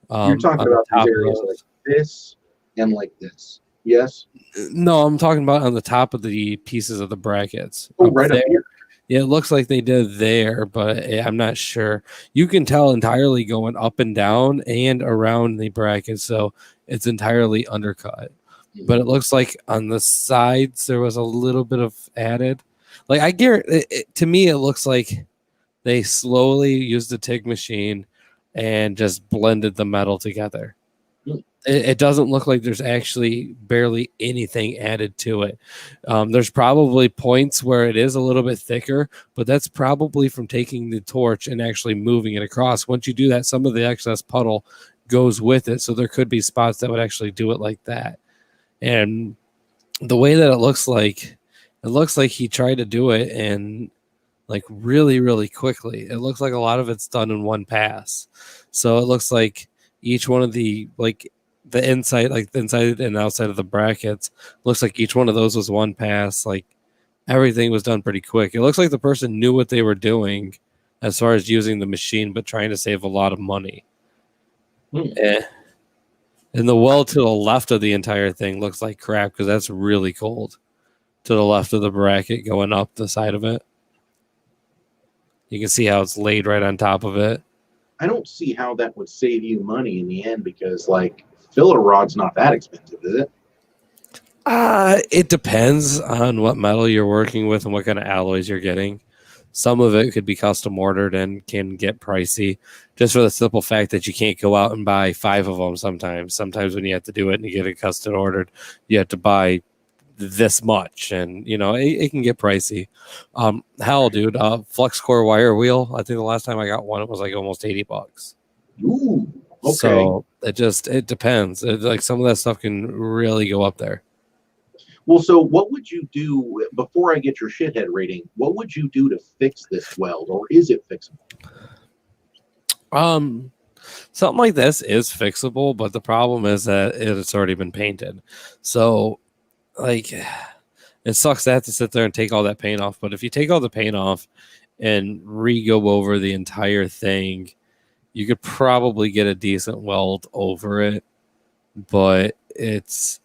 You're talking
on the
about these
top of
areas like
those.
this and like this. Yes.
No, I'm talking about on the top of the pieces of the brackets.
Oh,
Up
right up
there.
here.
Yeah, it looks like they did there, but I'm not sure. You can tell entirely going up and down and around the bracket, so it's entirely undercut. But it looks like on the sides there was a little bit of added. Like I guarantee, to me, it looks like they slowly used the TIG machine and just blended the metal together. It doesn't look like there's actually barely anything added to it. There's probably points where it is a little bit thicker, but that's probably from taking the torch and actually moving it across. Once you do that, some of the excess puddle goes with it. So there could be spots that would actually do it like that. And the way that it looks like he tried to do it and like really, really quickly. It looks like a lot of it's done in one pass. So it looks like each one of the the inside and outside of the brackets looks like each one of those was one pass. Like everything was done pretty quick. It looks like the person knew what they were doing as far as using the machine, but trying to save a lot of money. And the weld to the left of the entire thing looks like crap because that's really cold. To the left of the bracket going up the side of it. You can see how it's laid right on top of it.
I don't see how that would save you money in the end because, like, filler rod's not that expensive, is it?
It depends on what metal you're working with and what kind of alloys you're getting. Some of it could be custom ordered and can get pricey just for the simple fact that you can't go out and buy 5 of them sometimes. Sometimes when you have to do it and you get it custom ordered, you have to buy this much, and it can get pricey. Hell, dude, flux core wire wheel, I think the last time I got one it was like almost $80.
Ooh, okay.
So it depends. Like some of that stuff can really go up there.
Well, so what would you do before I get your shithead rating? What would you do to fix this weld, or is it fixable?
Something like this is fixable, but the problem is that it's already been painted. So like it sucks to have to sit there and take all that paint off, but if you take all the paint off and re-go over the entire thing, you could probably get a decent weld over it, but it's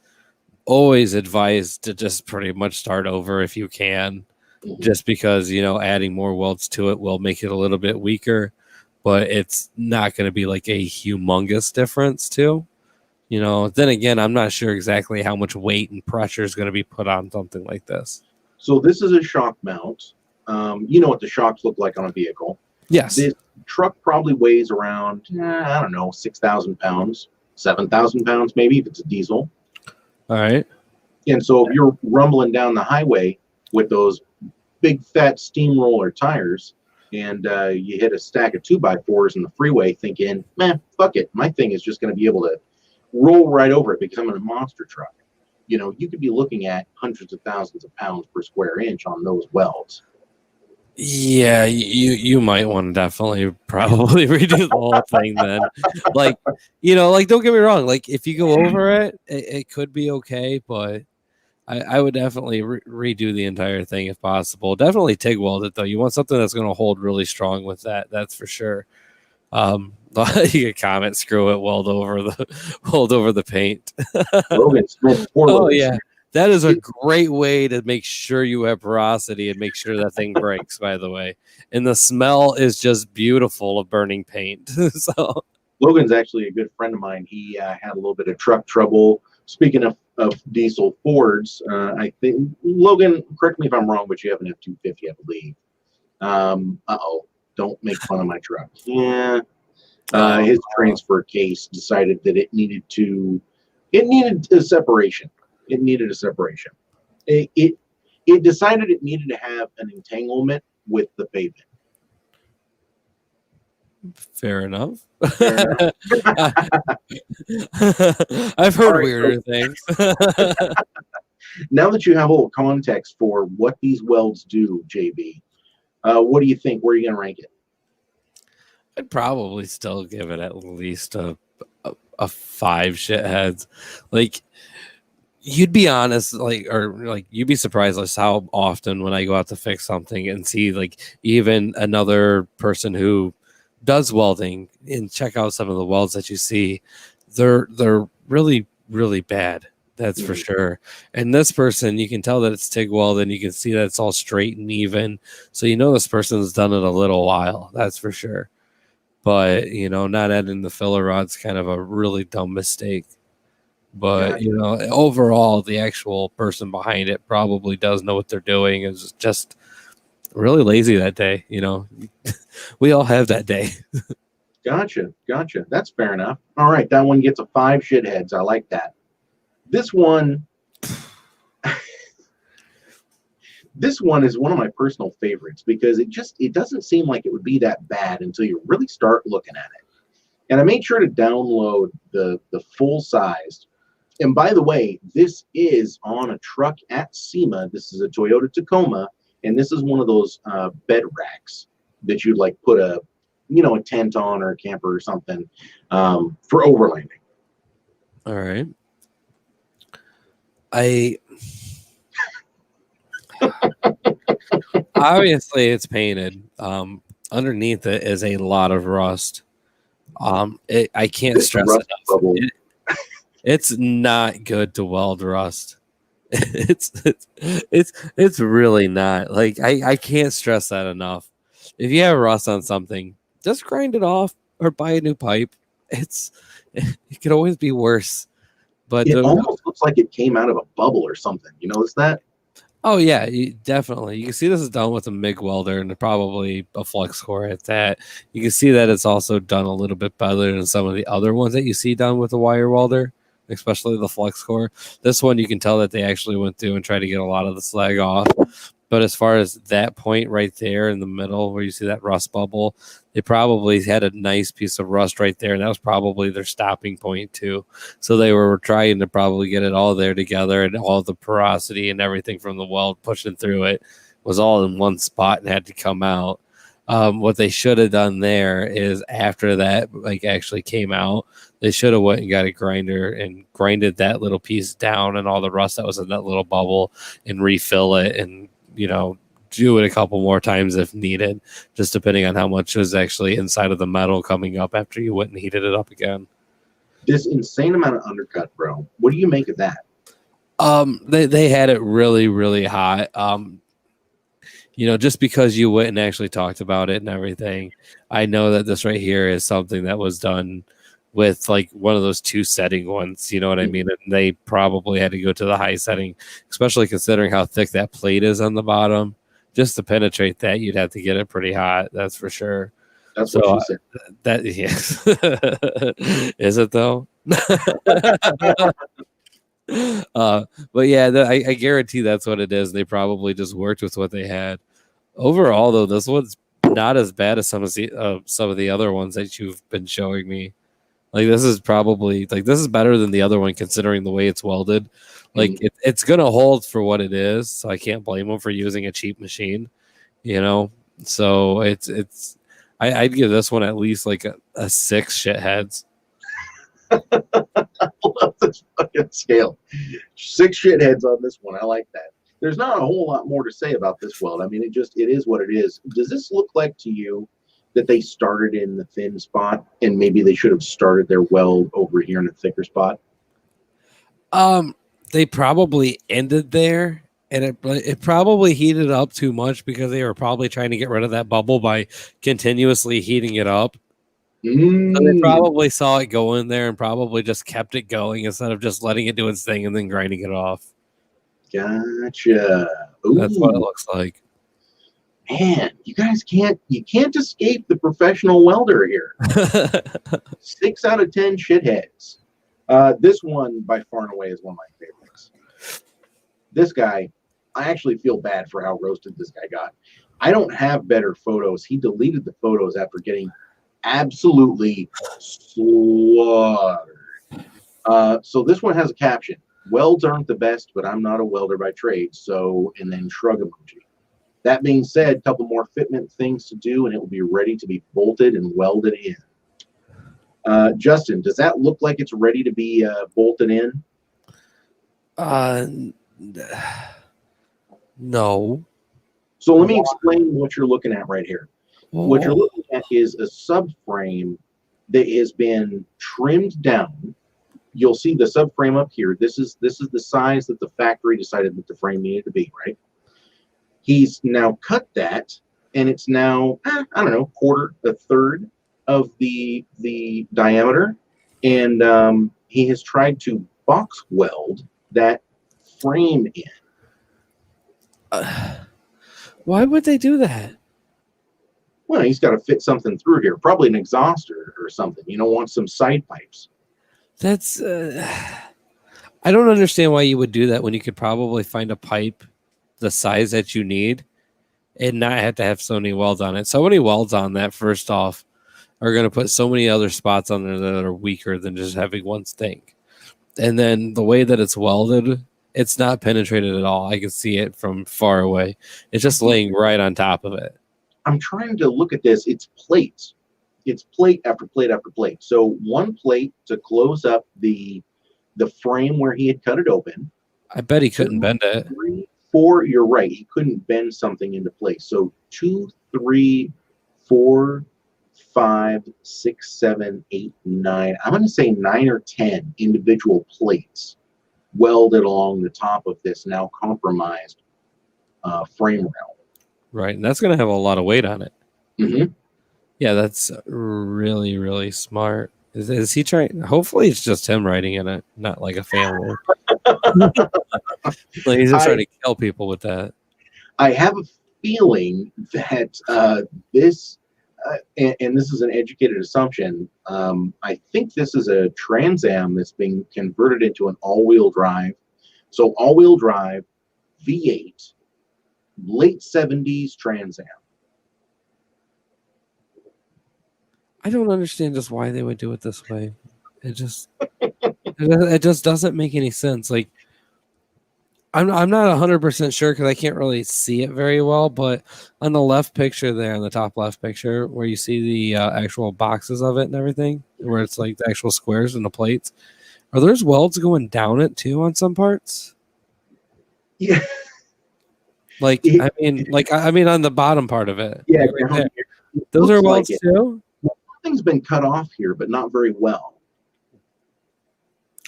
always advised to just pretty much start over if you can, just because adding more welds to it will make it a little bit weaker, but it's not going to be like a humongous difference too. Then again, I'm not sure exactly how much weight and pressure is going to be put on something like this.
So this is a shock mount. You know what the shocks look like on a vehicle.
Yes.
This truck probably weighs around, I don't know, 6,000 pounds, 7,000 pounds maybe if it's a diesel.
All right.
And so if you're rumbling down the highway with those big fat steamroller tires and you hit a stack of 2x4s in the freeway thinking, man, fuck it. My thing is just going to be able to roll right over it because I'm in a monster truck. You could be looking at hundreds of thousands of pounds per square inch on those welds.
Yeah, you might want to definitely probably redo the whole thing then. Like don't get me wrong. Like if you go over it could be okay, but I would definitely redo the entire thing if possible. Definitely TIG weld it though. You want something that's going to hold really strong with that. That's for sure. You could comment, screw it, weld over the paint.
Logan Smith,
Oh yeah. That is a great way to make sure you have porosity and make sure that thing breaks, by the way. And the smell is just beautiful of burning paint. So
Logan's actually a good friend of mine. He had a little bit of truck trouble. Speaking of diesel Fords, I think, Logan, correct me if I'm wrong, but you have an F-250, I believe. Don't make fun of my truck. Yeah. His transfer case decided that it needed a separation. It needed a separation. It decided it needed to have an entanglement with the pavement.
Fair enough. I've heard weirder things.
Now that you have a little context for what these welds do, JB, what do you think? Where are you going to rank it?
I'd probably still give it at least a a 5 shitheads. Like, you'd be honest, like you'd be surprised as how often when I go out to fix something and see like even another person who does welding and check out some of the welds that you see, they're really really bad. That's for sure. And this person, you can tell that it's TIG weld, and you can see that it's all straight and even. So you know this person's done it a little while. That's for sure. But not adding the filler rod's kind of a really dumb mistake. But
Gotcha.
overall, the actual person behind it probably does know what they're doing. Is just really lazy that day. We all have that day.
Gotcha. That's fair enough. All right, that one gets a 5 shitheads. I like that. This one, this one is one of my personal favorites because it doesn't seem like it would be that bad until you really start looking at it. And I made sure to download the full sized. And by the way, this is on a truck at SEMA. This is a Toyota Tacoma, and this is one of those bed racks that you'd like put a tent on or a camper or something for overlanding.
All right. Obviously it's painted. Underneath it is a lot of rust. I can't stress enough. It's not good to weld rust. It's really not. Like I can't stress that enough. If you have rust on something, just grind it off or buy a new pipe. It could always be worse. But
it almost looks like it came out of a bubble or something. You notice that?
Oh yeah, definitely. You can see this is done with a MIG welder and probably a flux core at that. You can see that it's also done a little bit better than some of the other ones that you see done with a wire welder, especially the flux core. This one, you can tell that they actually went through and tried to get a lot of the slag off. But as far as that point right there in the middle where you see that rust bubble, they probably had a nice piece of rust right there, and that was probably their stopping point too. So they were trying to probably get it all there together, and all the porosity and everything from the weld pushing through it was all in one spot and had to come out. What they should have done there is after that actually came out, they should have went and got a grinder and grinded that little piece down and all the rust that was in that little bubble and refill it and do it a couple more times if needed, just depending on how much is actually inside of the metal coming up after you went and heated it up again.
This insane amount of undercut, bro. What do you make of that?
They had it really, really hot. Just because you went and actually talked about it and everything, I know that this right here is something that was done with like one of those 2 setting ones, you know what I mean? And they probably had to go to the high setting, especially considering how thick that plate is on the bottom. Just to penetrate that, you'd have to get it pretty hot. That's for sure.
That's what she said.
That yes. Is it though? But yeah, I guarantee that's what it is. They probably just worked with what they had. Overall, though, this one's not as bad as some of the other ones that you've been showing me. Like this is probably this is better than the other one considering the way it's welded. Like it's gonna hold for what it is, so I can't blame them for using a cheap machine. So I'd give this one at least like a 6 shitheads.
I love this fucking scale. 6 shitheads on this one. I like that. There's not a whole lot more to say about this weld. I mean, it is what it is. Does this look like to you that they started in the thin spot and maybe they should have started their weld over here in a thicker spot?
They probably ended there, and it probably heated up too much because they were probably trying to get rid of that bubble by continuously heating it up. So they probably saw it go in there and probably just kept it going instead of just letting it do its thing and then grinding it off.
Gotcha. Ooh.
That's what it looks like.
Man, you guys can't escape the professional welder here. 6 out of 10 shitheads. This one by far and away is one of my favorites. This guy, I actually feel bad for how roasted this guy got. I don't have better photos. He deleted the photos after getting absolutely slaughtered. So this one has a caption. Welds aren't the best, but I'm not a welder by trade. So, and then shrug emoji. That being said, a couple more fitment things to do, and it will be ready to be bolted and welded in. Justin, does that look like it's ready to be bolted in?
No.
So let me explain what you're looking at right here. What you're looking at is a subframe that has been trimmed down. You'll see the subframe up here. This is the size that the factory decided that the frame needed to be, right? He's now cut that, and it's now, I don't know, a third of the diameter. And he has tried to box weld that frame in.
Why would they do that?
Well, he's got to fit something through here, probably an exhauster or something. Want some side pipes.
That's I don't understand why you would do that when you could probably find a pipe the size that you need and not have to have so many welds on it. So many welds on that, first off, are going to put so many other spots on there that are weaker than just having one stink. And then the way that it's welded, it's not penetrated at all. I can see it from far away. It's just laying right on top of it.
I'm trying to look at this. It's plates. It's plate after plate after plate. So one plate to close up the frame where he had cut it open.
I bet he couldn't bend it.
3, 4, you're right. He couldn't bend something into place. So 2, 3, 4, 5, 6, 7, 8, 9. I'm going to say 9 or 10 individual plates welded along the top of this now compromised frame rail.
Right, and that's going to have a lot of weight on it.
Mm-hmm.
Yeah, that's really, really smart. Is he trying? Hopefully, it's just him writing in it, not like a family. Like he's just trying to kill people with that.
I have a feeling that this, and this is an educated assumption, I think this is a Trans Am that's being converted into an all-wheel drive. So all-wheel drive, V8, late 70s Trans Am.
I don't understand just why they would do it this way. It just doesn't make any sense. Like I'm not 100% sure because I can't really see it very well, but on the left picture there, on the top left picture, where you see the actual boxes of it and everything, where it's like the actual squares and the plates, are there's welds going down it too on some parts?
Yeah.
Like I mean on the bottom part of it.
Yeah,
like right those are welds too.
Something's been cut off here, but not very well.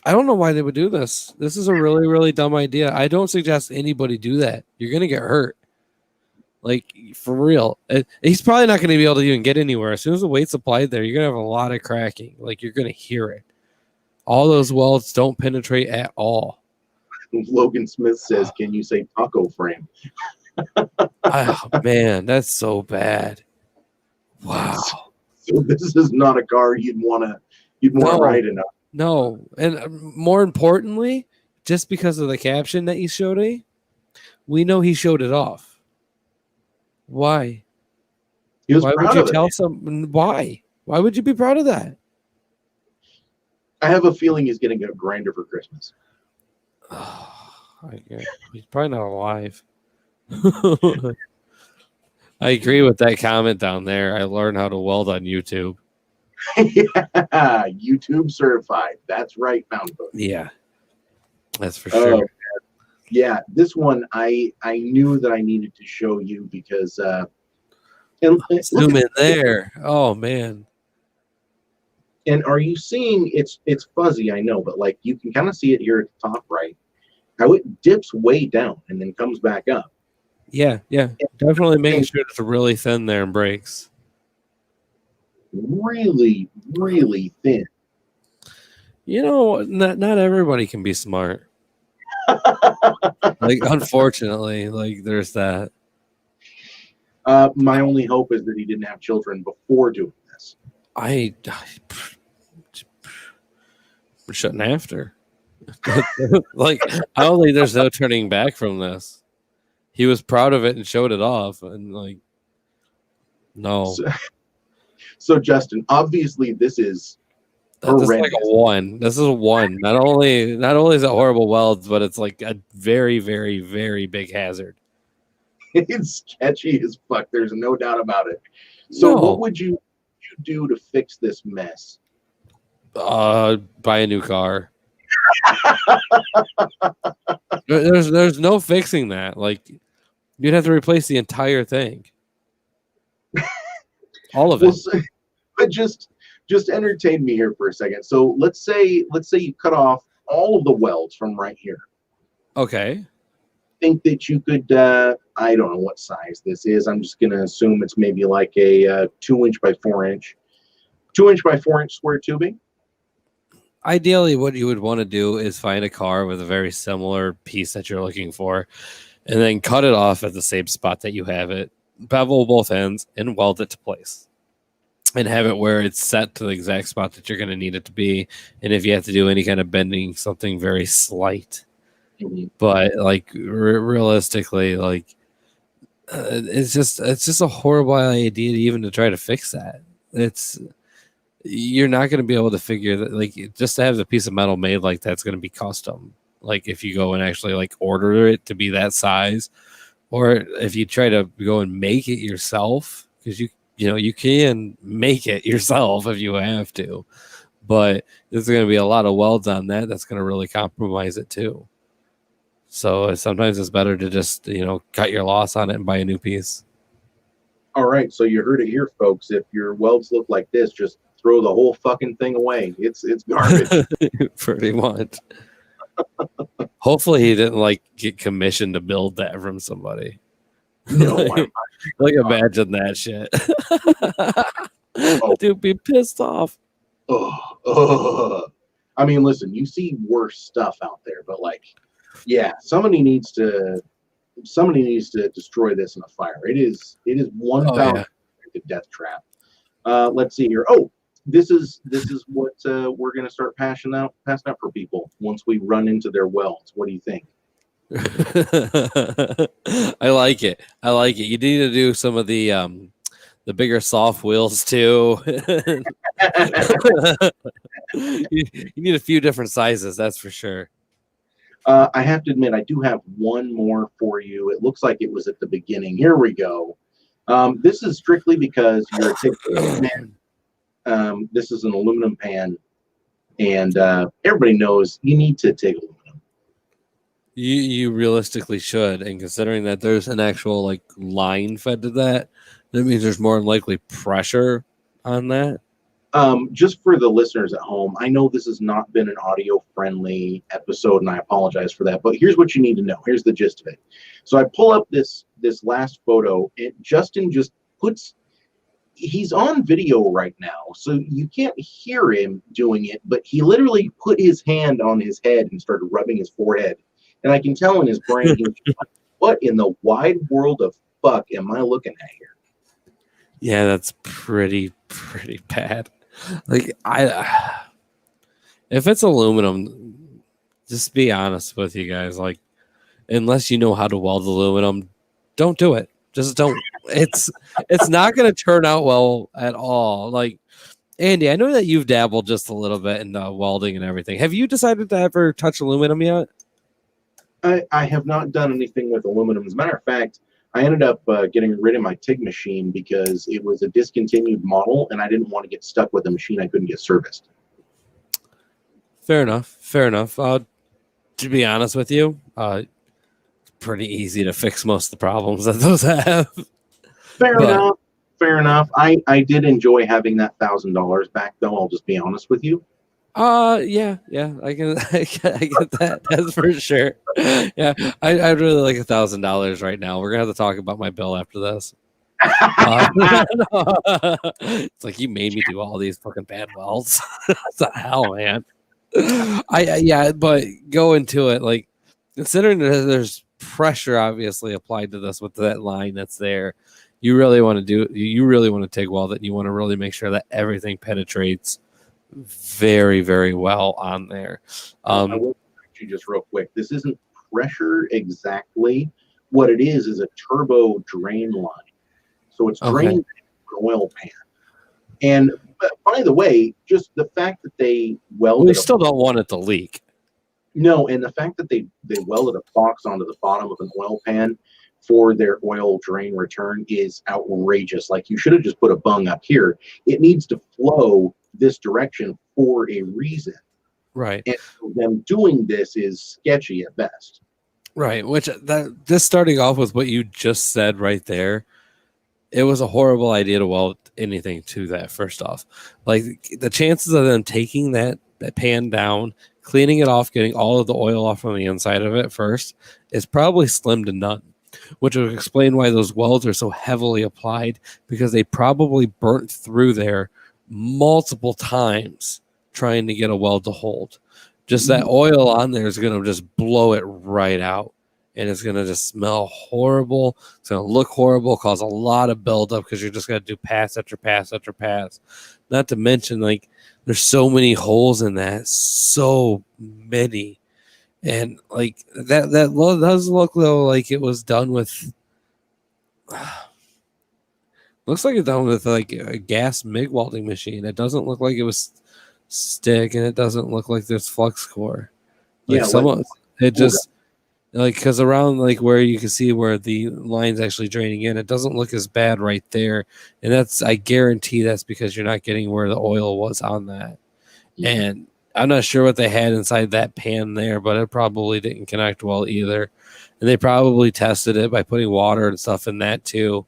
I don't know why they would do this. This is a really, really dumb idea. I don't suggest anybody do that. You're going to get hurt. Like, for real. He's probably not going to be able to even get anywhere. As soon as the weight's applied there, you're going to have a lot of cracking. Like, you're going to hear it. All those welds don't penetrate at all.
Logan Smith says, can you say taco frame?
Oh, man, that's so bad. Wow.
So this is not a car you'd want to ride enough.
No, and more importantly, just because of the caption that you showed me, we know he showed it off. Why?
He was
why
proud
would you
of
tell
it.
someone? Why? Why would you be proud of that?
I have a feeling he's getting a grinder for Christmas.
He's probably not alive. I agree with that comment down there. I learned how to weld on YouTube.
Yeah, YouTube certified. That's right, Poundbook.
Yeah, that's for sure.
Yeah, this one I knew that I needed to show you because
zoom in there. Oh man.
And are you seeing it's fuzzy, I know, but like you can kind of see it here at the top right, how it dips way down and then comes back up.
Yeah. Definitely making sure it's really thin there and breaks.
Really, really thin.
Not everybody can be smart. Like, unfortunately, like there's that.
My only hope is that he didn't have children before doing this.
I shouldn't have to. Like, I don't think there's no turning back from this. He was proud of it and showed it off, and like, no.
So Justin, obviously this is
horrendous. Like a 1. This is a 1. Not only is it horrible welds, but it's like a very, very, very big hazard.
It's sketchy as fuck. There's no doubt about it. So what would you do to fix this mess?
Buy a new car. There's no fixing that. Like, you'd have to replace the entire thing, all of
Well,
it.
but just entertain me here for a second. So let's say you cut off all of the welds from right here.
Okay.
Think that you could I don't know what size this is. I'm just gonna assume it's maybe like a 2 inch by 4 inch, 2 inch by 4 inch square tubing.
Ideally, what you would want to do is find a car with a very similar piece that you're looking for, and then cut it off at the same spot that you have it, bevel both ends, and weld it to place. And have it where it's set to the exact spot that you're going to need it to be. And if you have to do any kind of bending, something very slight.
Mm-hmm.
But like realistically, like it's just a horrible idea to even to try to fix that. You're not going to be able to figure that, like, just to have the piece of metal made like that's going to be custom. Like if you go and actually like order it to be that size, or if you try to go and make it yourself, because you can make it yourself if you have to, but there's going to be a lot of welds on that that's going to really compromise it too. So sometimes it's better to just cut your loss on it and buy a new piece.
All right, so you heard it here, folks. If your welds look like this, just throw the whole fucking thing away. It's garbage.
Pretty much. Hopefully he didn't like get commissioned to build that from somebody.
No,
like imagine that shit. Dude, be pissed off.
I mean, listen, you see worse stuff out there, but like, yeah, somebody needs to destroy this in a fire. It is 1,000 death trap. Let's see here. Oh, this is what we're gonna start passing out for people once we run into their welds. What do you think?
I like it. You need to do some of the bigger soft wheels too. you need a few different sizes, that's for sure.
I have to admit, I do have one more for you. It looks like it was at the beginning. Here we go. This is strictly because you're a TIG man. This is an aluminum pan, and everybody knows you need to TIG aluminum.
You realistically should, and considering that there's an actual like line fed to that means there's more likely pressure on that.
Just for the listeners at home, I know this has not been an audio-friendly episode, and I apologize for that. But here's what you need to know. Here's the gist of it. So I pull up this last photo, and Justin just he's on video right now, so you can't hear him doing it, but he literally put his hand on his head and started rubbing his forehead. And I can tell in his brain, he was like, what in the wide world of fuck am I looking at here?
Yeah, that's pretty bad. Like if it's aluminum, just be honest with you guys. Like, unless you know how to weld aluminum, don't do it. Just don't. It's not going to turn out well at all. Like, Andy, I know that you've dabbled just a little bit in welding and everything. Have you decided to ever touch aluminum yet?
I have not done anything with aluminum. As a matter of fact, I ended up getting rid of my TIG machine because it was a discontinued model, and I didn't want to get stuck with a machine I couldn't get serviced.
Fair enough. To be honest with you, it's pretty easy to fix most of the problems that those have.
Fair enough. I did enjoy having that $1,000 back, though. I'll just be honest with you.
Yeah, I get that. That's for sure. Yeah, I'd really like $1,000 right now. We're gonna have to talk about my bill after this. It's like, you made me do all these fucking bad welds. What the hell, man? But go into it, like, considering that there's pressure obviously applied to this with that line that's there. You really want to TIG weld it, and you want to really make sure that everything penetrates very, very well on there.
I will correct you just real quick. This isn't pressure exactly. What it is a turbo drain line. So it's draining an oil pan. And by the way, just the fact that they welded,
we still don't want it to leak.
No, and the fact that they welded a box onto the bottom of an oil pan for their oil drain return is outrageous. Like, you should have just put a bung up here. It needs to flow this direction for a reason.
Right.
And them doing this is sketchy at best.
Right. Which this starting off with what you just said right there, it was a horrible idea to weld anything to that. First off, like the chances of them taking that pan down, cleaning it off, getting all of the oil off on the inside of it first is probably slim to none, which would explain why those welds are so heavily applied, because they probably burnt through there multiple times trying to get a weld to hold. Just that oil on there is going to just blow it right out. And it's going to just smell horrible. It's going to look horrible, cause a lot of buildup because you're just going to do pass after pass after pass. Not to mention, like, there's so many holes in that. So many. And, like, that does look, though, like it was done with... looks like it's done with, like, a gas MIG welding machine. It doesn't look like it was stick, and it doesn't look like there's flux core. Like, it just... Like, because around like where you can see where the line's actually draining in, it doesn't look as bad right there. And I guarantee that's because you're not getting where the oil was on that. Yeah. And I'm not sure what they had inside that pan there, but it probably didn't connect well either. And they probably tested it by putting water and stuff in that too,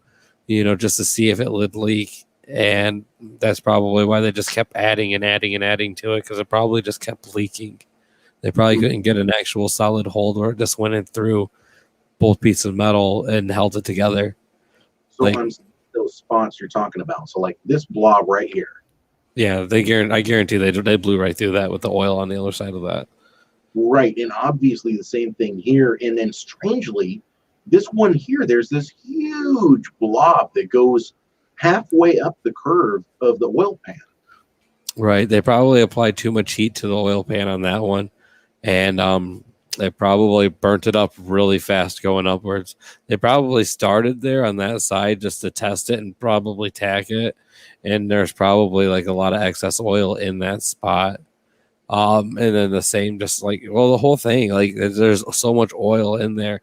just to see if it would leak. And that's probably why they just kept adding and adding and adding to it, because it probably just kept leaking. They probably couldn't get an actual solid hold where it just went in through both pieces of metal and held it together.
So like, those spots you're talking about. So like this blob right here.
Yeah, I guarantee they blew right through that with the oil on the other side of that.
Right, and obviously the same thing here. And then strangely, this one here, there's this huge blob that goes halfway up the curve of the oil pan.
Right, they probably applied too much heat to the oil pan on that one. And they probably burnt it up really fast going upwards. They probably started there on that side just to test it and probably tack it. And there's probably like a lot of excess oil in that spot. And then the same, just like, well, the whole thing, like there's so much oil in there.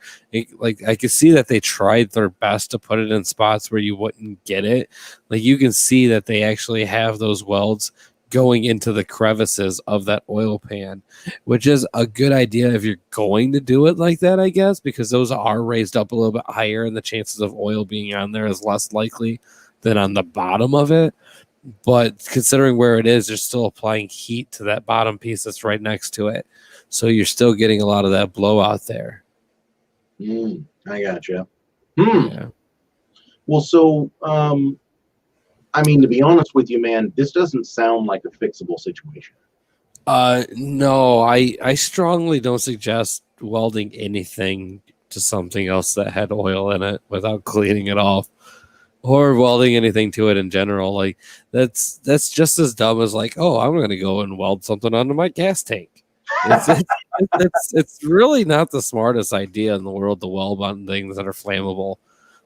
Like I could see that they tried their best to put it in spots where you wouldn't get it. Like you can see that they actually have those welds going into the crevices of that oil pan, which is a good idea if you're going to do it like that, I guess, because those are raised up a little bit higher and the chances of oil being on there is less likely than on the bottom of it. But considering where it is, you're still applying heat to that bottom piece that's right next to it. So you're still getting a lot of that blowout there.
I gotcha. Yeah. Well, so, I mean, to be honest with you, man, this doesn't sound like a fixable situation.
No, I strongly don't suggest welding anything to something else that had oil in it without cleaning it off, or welding anything to it in general. Like that's just as dumb as like, oh, I'm going to go and weld something onto my gas tank. It's really not the smartest idea in the world to weld on things that are flammable.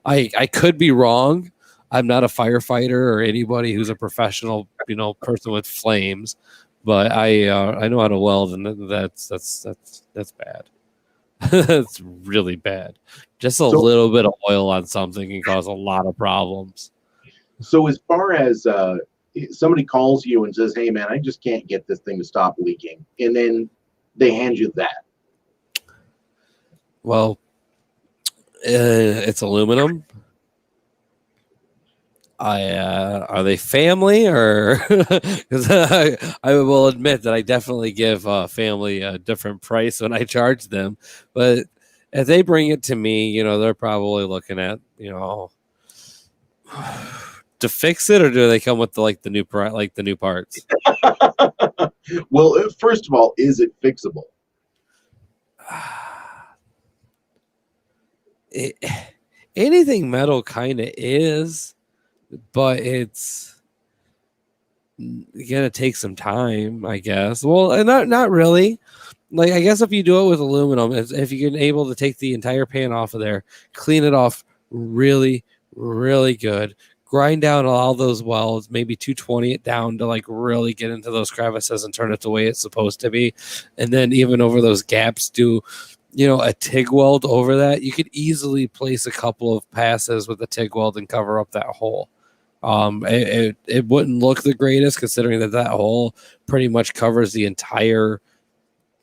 I could be wrong. I'm not a firefighter or anybody who's a professional, person with flames, but I know how to weld, and that's bad. That's really bad. Just a little bit of oil on something can cause a lot of problems.
So as far as somebody calls you and says, "Hey, man, I just can't get this thing to stop leaking," and then they hand you that.
Well, it's aluminum. Are they family, or because I will admit that I definitely give family a different price when I charge them, but if they bring it to me, they're probably looking at to fix it, or do they come with the new parts?
Well, first of all, is it fixable?
Anything metal kind of is. But it's gonna take some time, I guess. Well, and not really. Like, I guess if you do it with aluminum, if you're able to take the entire pan off of there, clean it off really, really good, grind down all those welds, maybe 220 it down to like really get into those crevices and turn it the way it's supposed to be, and then even over those gaps, do a TIG weld over that. You could easily place a couple of passes with a TIG weld and cover up that hole. It wouldn't look the greatest considering that hole pretty much covers the entire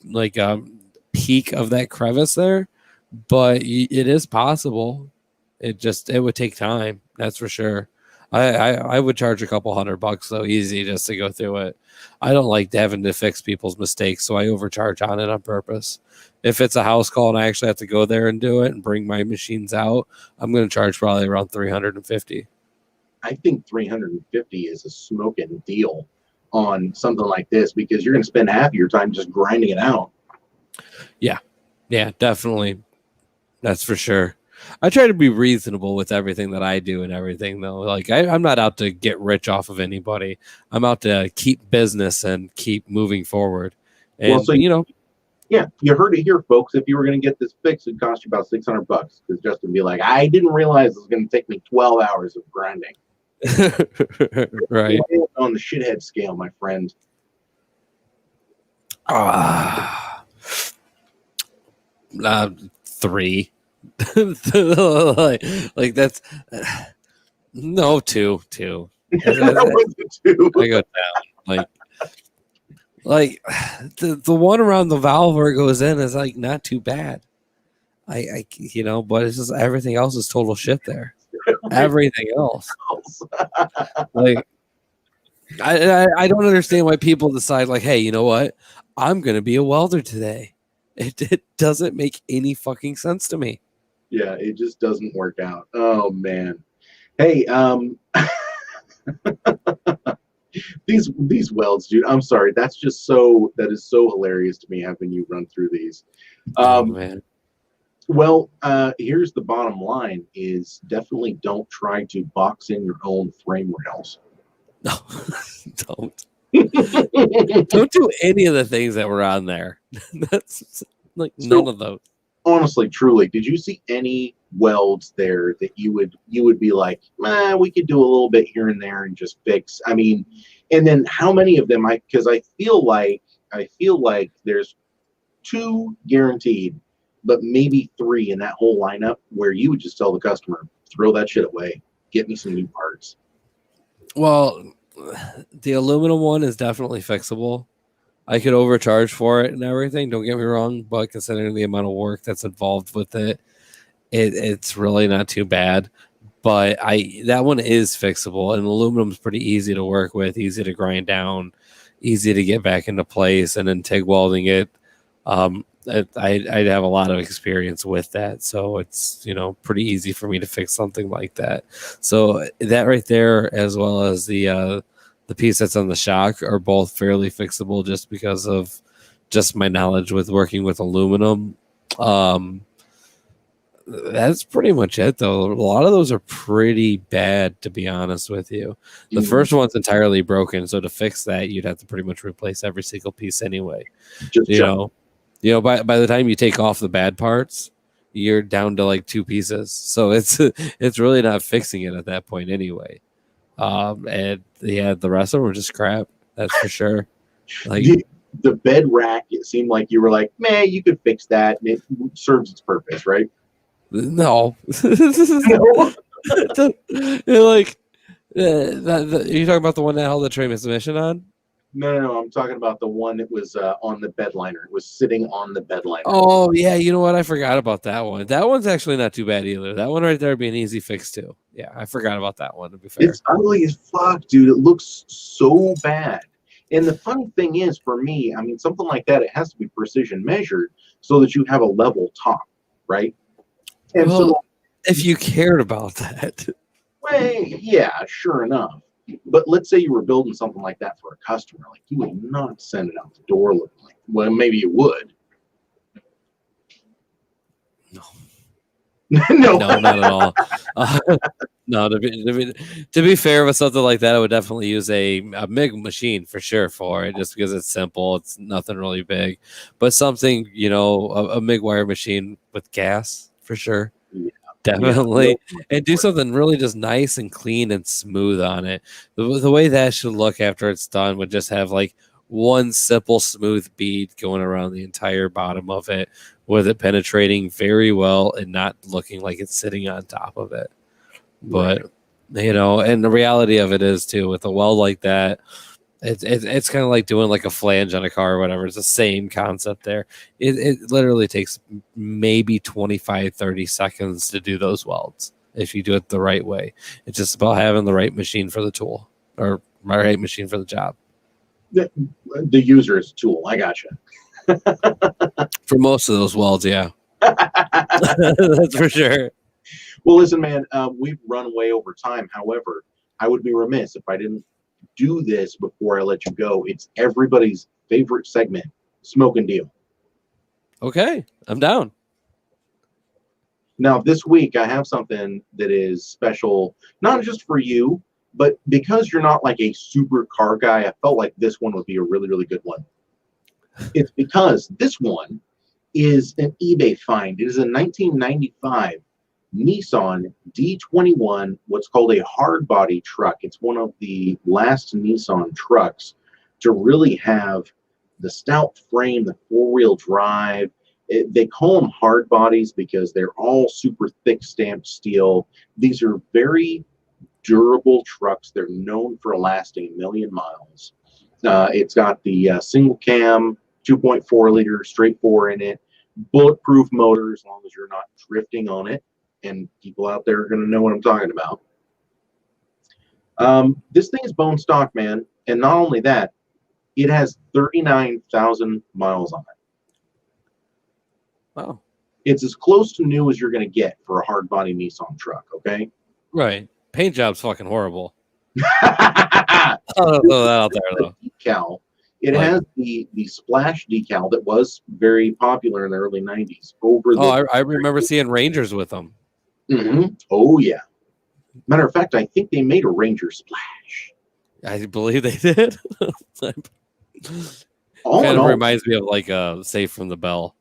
like peak of that crevice there, but it is possible. It would take time, that's for sure. I would charge a couple $100 though, easy, just to go through it. I don't like having to fix people's mistakes, so I overcharge on it on purpose. If it's a house call and I actually have to go there and do it and bring my machines out, I'm going to charge probably around $350.
I think 350 is a smoking deal on something like this because you're going to spend half of your time just grinding it out.
Yeah, definitely. That's for sure. I try to be reasonable with everything that I do and everything, though. Like I'm not out to get rich off of anybody. I'm out to keep business and keep moving forward. And
Well, so yeah, you heard it here, folks. If you were going to get this fixed, it'd cost you about $600 because Justin would be like, I didn't realize it was going to take me 12 hours of grinding.
Right.
On the shithead scale, my friend.
3. like that's no 2.
That was a 2.
I go down like the one around the valve where it goes in is like not too bad. I but it's just everything else is total shit there. Everything else. Like I don't understand why people decide like, hey, you know what? I'm gonna be a welder today. It doesn't make any fucking sense to me.
Yeah, it just doesn't work out. Oh man. Hey, these welds, dude. I'm sorry. That is so hilarious to me having you run through these.
Oh man.
Well, here's the bottom line: is definitely don't try to box in your own frame rails.
No, don't. Don't do any of the things that were on there. That's like none of those.
Honestly, truly, did you see any welds there that you would be like, we could do a little bit here and there and just fix? I mean, and then how many of them? Because I feel like there's 2 guaranteed, but maybe 3 in that whole lineup where you would just tell the customer, throw that shit away, get me some new parts.
Well, the aluminum one is definitely fixable. I could overcharge for it and everything, don't get me wrong, but considering the amount of work that's involved with it's really not too bad. But that one is fixable, and aluminum is pretty easy to work with, easy to grind down, easy to get back into place, and then TIG welding it. I'd have a lot of experience with that, so it's pretty easy for me to fix something like that. So that right there, as well as the piece that's on the shock, are both fairly fixable just because of just my knowledge with working with aluminum. That's pretty much it, though. A lot of those are pretty bad, to be honest with you. The first one's entirely broken, so to fix that, you'd have to pretty much replace every single piece anyway. By the time you take off the bad parts, you're down to like 2 pieces. So it's really not fixing it at that point anyway. And yeah, the rest of them are just crap. That's for sure. Like
the bed rack, it seemed like you were like, man, you could fix that, and it serves its purpose, right?
No. You're like, you're talking about the one that held the transmission on?
No. I'm talking about the one that was on the bed liner. It was sitting on the bed liner.
Oh, yeah. You know what? I forgot about that one. That one's actually not too bad either. That one right there would be an easy fix, too. Yeah, I forgot about that one, to be fair.
It's ugly as fuck, dude. It looks so bad. And the funny thing is, for me, I mean, something like that, it has to be precision measured so that you have a level top, right? And
well, if you cared about that.
Well, yeah, sure enough. But let's say you were building something like that for a customer. Like, you would not send it out the door looking like, well, maybe you would.
No.
No,
not at all. No, to be fair with something like that, I would definitely use a MIG machine for sure for it, just because it's simple. It's nothing really big. But something, a MIG wire machine with gas for sure. Yeah. Definitely. Yeah. And do something really just nice and clean and smooth on it. The way that should look after it's done would just have like one simple smooth bead going around the entire bottom of it, with it penetrating very well and not looking like it's sitting on top of it. But And the reality of it is too, with a weld like that, it's kind of like doing like a flange on a car or whatever. It's the same concept there. It literally takes maybe 25-30 seconds to do those welds if you do it the right way. It's just about having the right machine for the tool, or my right machine for the job.
The user's tool. I gotcha.
For most of those welds, yeah. That's for sure.
Well, listen, man, we've run way over time. However, I would be remiss if I didn't do this before I let you go. It's everybody's favorite segment, Smoke and Deal.
Okay, I'm down.
Now, this week, I have something that is special, not just for you, but because you're not like a super car guy, I felt like this one would be a really, really good one. It's because this one is an eBay find. It is a 1995 Nissan D21, what's called a hard body truck. It's one of the last Nissan trucks to really have the stout frame, the four-wheel drive. They call them hard bodies because they're all super thick stamped steel. These are very durable trucks. They're known for lasting a million miles. It's got the single cam, 2.4 liter straight four in it, bulletproof motor as long as you're not drifting on it. And people out there are going to know what I'm talking about. This thing is bone stock, man. And not only that, it has 39,000 miles on it.
Wow.
It's as close to new as you're going to get for a hard body Nissan truck, okay?
Right. Paint job's fucking horrible. I don't know that out there, though.
Decal. It has the splash decal that was very popular in the early 90s.
I remember seeing Rangers with them.
Mm-hmm. Oh, yeah. Matter of fact, I think they made a Ranger Splash.
I believe they did. Kind of reminds me of like Save from the Bell.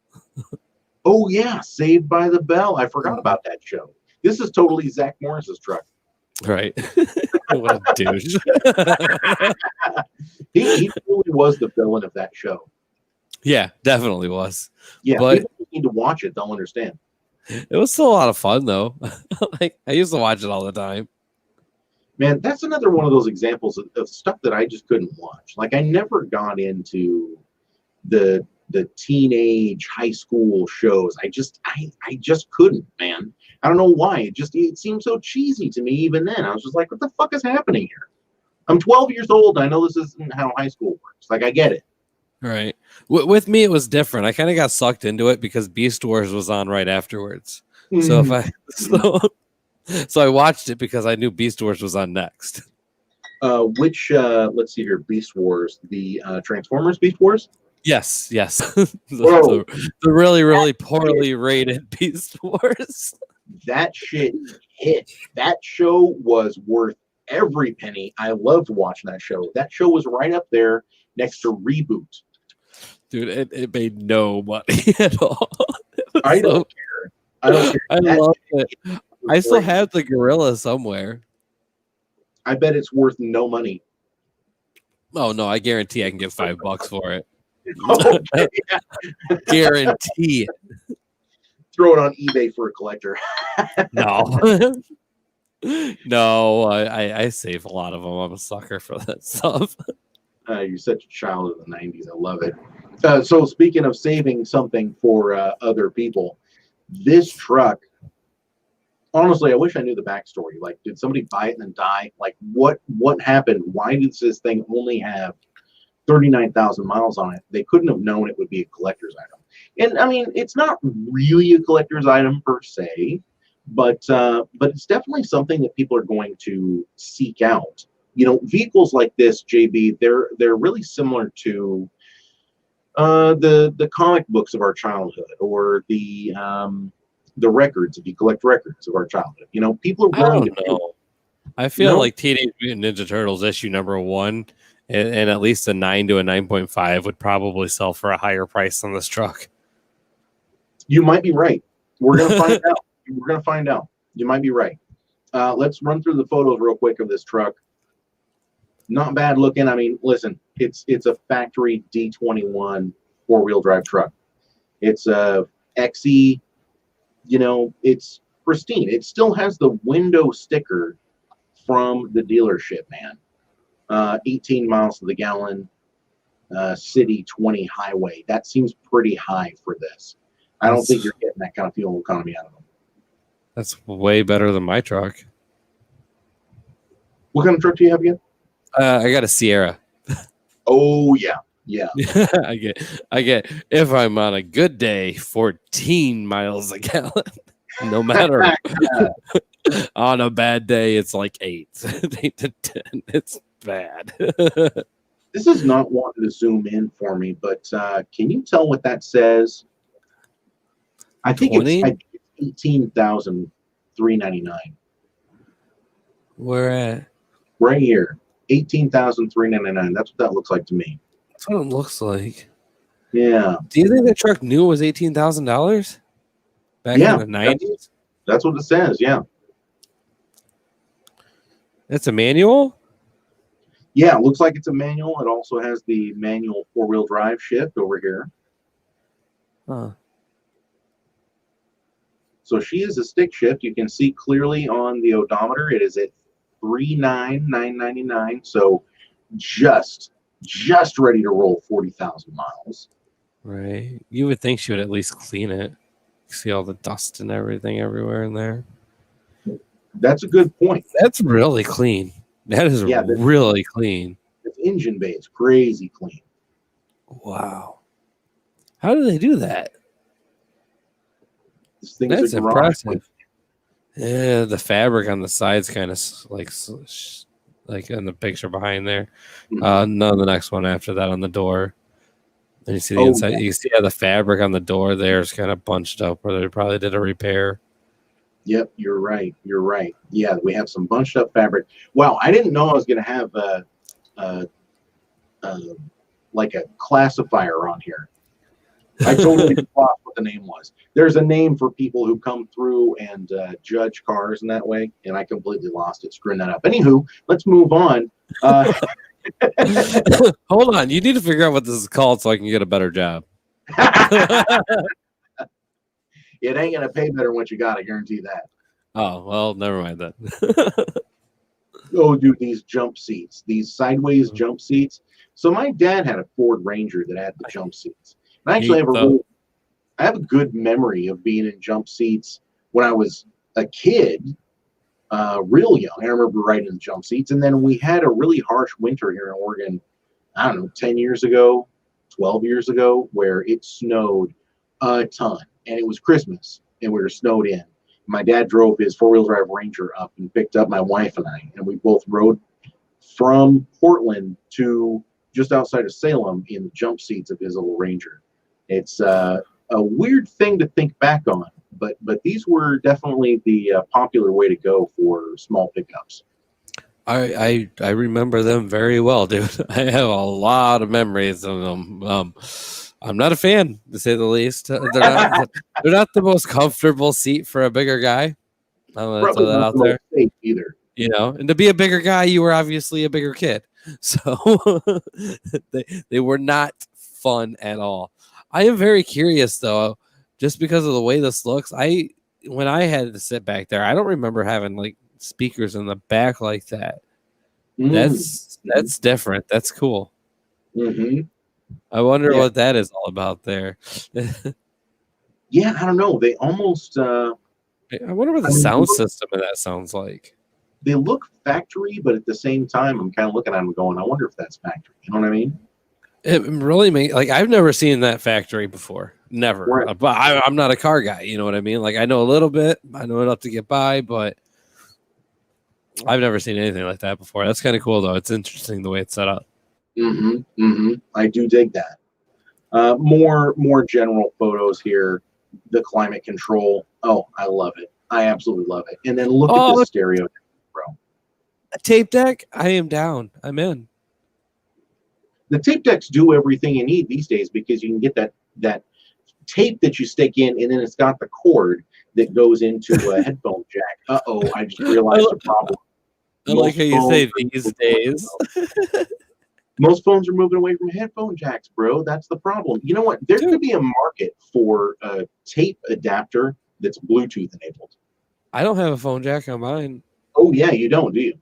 Oh, yeah. Saved by the Bell. I forgot about that show. This is totally Zach Morris's truck.
Right. What a douche.
He really was the villain of that show.
Yeah, definitely was.
Yeah,
but
people need to watch it. They'll understand.
It was still a lot of fun, though. Like I used to watch it all the time.
Man, that's another one of those examples of stuff that I just couldn't watch. Like I never got into the teenage high school shows. I just couldn't, man. I don't know why. It seemed so cheesy to me even then. I was just like, what the fuck is happening here? I'm 12 years old. I know this isn't how high school works. Like I get it.
Right. With me, it was different. I kind of got sucked into it because Beast Wars was on right afterwards. So so I watched it because I knew Beast Wars was on next.
Let's see here, Beast Wars, the Transformers Beast Wars?
Yes. the really, really poorly rated Beast Wars.
That shit hit. That show was worth every penny. I loved watching that show. That show was right up there next to Reboot.
Dude, it made no money at all.
I don't care. I
love it. I still have the gorilla somewhere.
I bet it's worth no money.
Oh no, I guarantee I can get $5 for it.
Okay, yeah.
Guarantee.
Throw it on eBay for a collector.
No. No, I save a lot of them. I'm a sucker for that stuff.
You're such a child of the 90s. I love it. So speaking of saving something for other people, this truck, honestly, I wish I knew the backstory. Like, did somebody buy it and then die? Like, what happened? Why does this thing only have 39,000 miles on it? They couldn't have known it would be a collector's item. And I mean, it's not really a collector's item per se, but it's definitely something that people are going to seek out. You know, vehicles like this, JB, they're really similar to the comic books of our childhood, or the records, if you collect records of our childhood. You know, people are willing to know.
I feel like Teenage Mutant Ninja Turtles issue #1 and at least a 9 to a 9.5 would probably sell for a higher price than this truck.
You might be right. We're gonna find out. We're gonna find out. You might be right. Let's run through the photos real quick of this truck. Not bad looking. I mean, listen, it's a factory D21 four-wheel drive truck. It's a XE, you know, it's pristine. It still has the window sticker from the dealership, man. 18 miles to the gallon, city 20 highway. That seems pretty high for this. I don't think you're getting that kind of fuel economy out of them.
That's way better than my truck.
What kind of truck do you have again?
I got a Sierra.
Oh yeah.
I get if I'm on a good day, 14 miles a gallon. No matter. On a bad day, it's like 8 to 10. It's bad.
This is not wanting to zoom in for me, but can you tell what that says? I think it's 18,399.
Where at?
Right here, 18,399. That's what that looks like to me.
That's what it looks like.
Yeah.
Do you think the truck new was $18,000 back in the 90s?
That's what it says. Yeah.
That's a manual?
Yeah, it looks like it's a manual. It also has the manual 4-wheel drive shift over here.
Huh.
So she is a stick shift. You can see clearly on the odometer, it is at 39999. So just ready to roll 40,000 miles.
Right. You would think she would at least clean it. See all the dust and everything everywhere in there.
That's a good point.
That's really clean. That is really clean.
The engine bay is crazy clean.
Wow. How do they do that?
That's
impressive. Yeah, the fabric on the sides kind of like in the picture behind there. No, the next one after that on the door. And you see the inside. Yeah. You see how the fabric on the door there is kind of bunched up, where they probably did a repair.
Yep, you're right. Yeah, we have some bunched up fabric. Wow, I didn't know I was going to have like a classifier on here. I totally lost what the name was. There's a name for people who come through and judge cars in that way, and I completely lost it screwing that up. Anywho, let's move on.
Hold on, you need to figure out what this is called so I can get a better job.
It ain't gonna pay better once you got, I guarantee that.
Oh, well, never mind that.
Oh, dude, these jump seats, these sideways jump seats. So my dad had a Ford Ranger that had the jump seats. And I actually have a good memory of being in jump seats when I was a kid, real young. I remember riding in the jump seats. And then we had a really harsh winter here in Oregon, I don't know, 10 years ago, 12 years ago, where it snowed a ton. And it was Christmas, and we were snowed in. My dad drove his 4-wheel drive Ranger up and picked up my wife and I, and we both rode from Portland to just outside of Salem in the jump seats of his little Ranger. It's a weird thing to think back on, but these were definitely the popular way to go for small pickups.
I remember them very well, dude. I have a lot of memories of them. I'm not a fan, to say the least. They're not the most comfortable seat for a bigger guy. I'm gonna throw that out there.
Either.
You know, and to be a bigger guy, you were obviously a bigger kid, so they were not fun at all. I am very curious though, just because of the way this looks. When I had to sit back there, I don't remember having like speakers in the back like that. That's different. That's cool.
Mm-hmm.
I wonder what that is all about there.
Yeah, I don't know. They almost. I
wonder what the sound system of that sounds like.
They look factory, but at the same time, I'm kind of looking at them going, I wonder if that's factory. You know what I mean?
It really makes, like, I've never seen that factory before. Never. Right. But I'm not a car guy. You know what I mean? Like, I know a little bit. I know enough to get by, but I've never seen anything like that before. That's kind of cool, though. It's interesting the way it's set up.
Mm-hmm. Mm-hmm. I do dig that. More general photos here. The climate control. Oh, I love it. I absolutely love it. And then look at the stereo, bro.
A tape deck? I am down. I'm in.
The tape decks do everything you need these days because you can get that tape that you stick in, and then it's got the cord that goes into a headphone jack. Uh-oh, I just realized a problem.
I like how you say these days.
Most phones are moving away from headphone jacks, bro. That's the problem. You know what? There could be a market for a tape adapter that's Bluetooth enabled.
I don't have a phone jack on mine.
Oh, yeah, you don't, do you?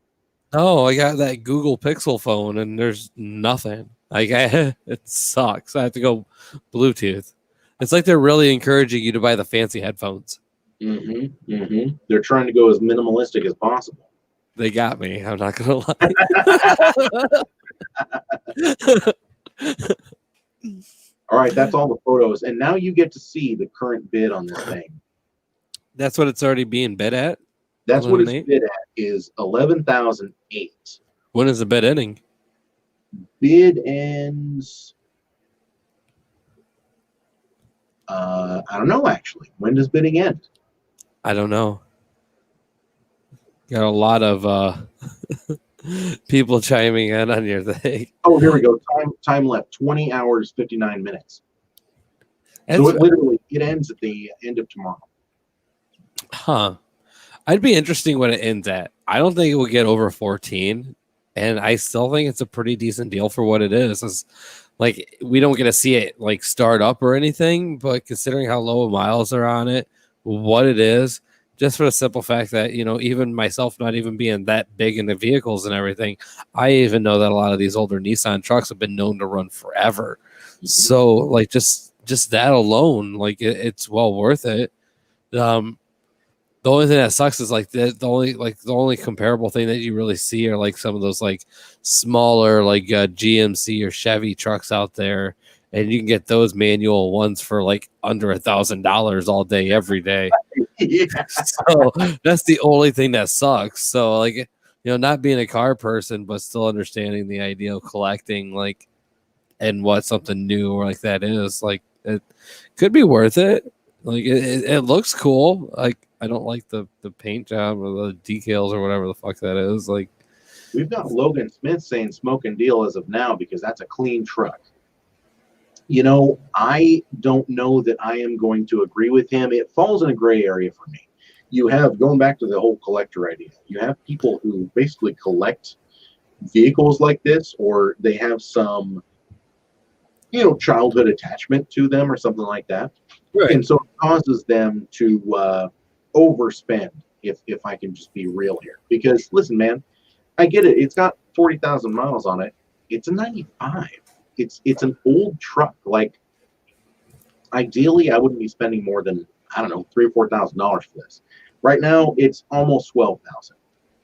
No, I got that Google Pixel phone and there's nothing. Like it sucks. I have to go Bluetooth. It's like they're really encouraging you to buy the fancy headphones.
They're trying to go as minimalistic as possible.
They got me. I'm not gonna lie.
All right, that's all the photos, and now you get to see the current bid on this thing.
That's what it's already being bid at.
That's what it's bid at is 11,008.
When is the bid ending?
Bid ends. I don't know actually. When does bidding end?
I don't know. Got a lot of people chiming in on your thing.
Oh, here we go. Time left 20 hours 59 minutes. So it ends at the end of tomorrow.
Huh. I'd be interesting when it ends at. I don't think it will get over 14, and I still think it's a pretty decent deal for what it is. It's like we don't get to see it like start up or anything, but considering how low miles are on it, what it is, just for the simple fact that, you know, even myself not even being that big into vehicles and everything, I even know that a lot of these older Nissan trucks have been known to run forever. So like just that alone, like it's well worth it. The only thing that sucks is like the only comparable thing that you really see are like some of those like smaller like GMC or Chevy trucks out there, and you can get those manual ones for like under $1,000 all day every day.
Yeah.
So that's the only thing that sucks. So like, you know, not being a car person but still understanding the idea of collecting like and what something new or like that is, like it could be worth it. Like it looks cool. Like I don't like the paint job or the decals or whatever the fuck that is. Like
we've got Logan Smith saying smoke and deal as of now because that's a clean truck. You know, I don't know that I am going to agree with him. It falls in a gray area for me. You have, going back to the whole collector idea, you have people who basically collect vehicles like this, or they have some, you know, childhood attachment to them or something like that. Right. And so it causes them to overspend, if I can just be real here. Because listen, man, I get it. It's got 40,000 miles on it. It's a 95. It's an old truck. Like, ideally, I wouldn't be spending more than, I don't know, $3,000 or $4,000 for this. Right now, it's almost 12,000,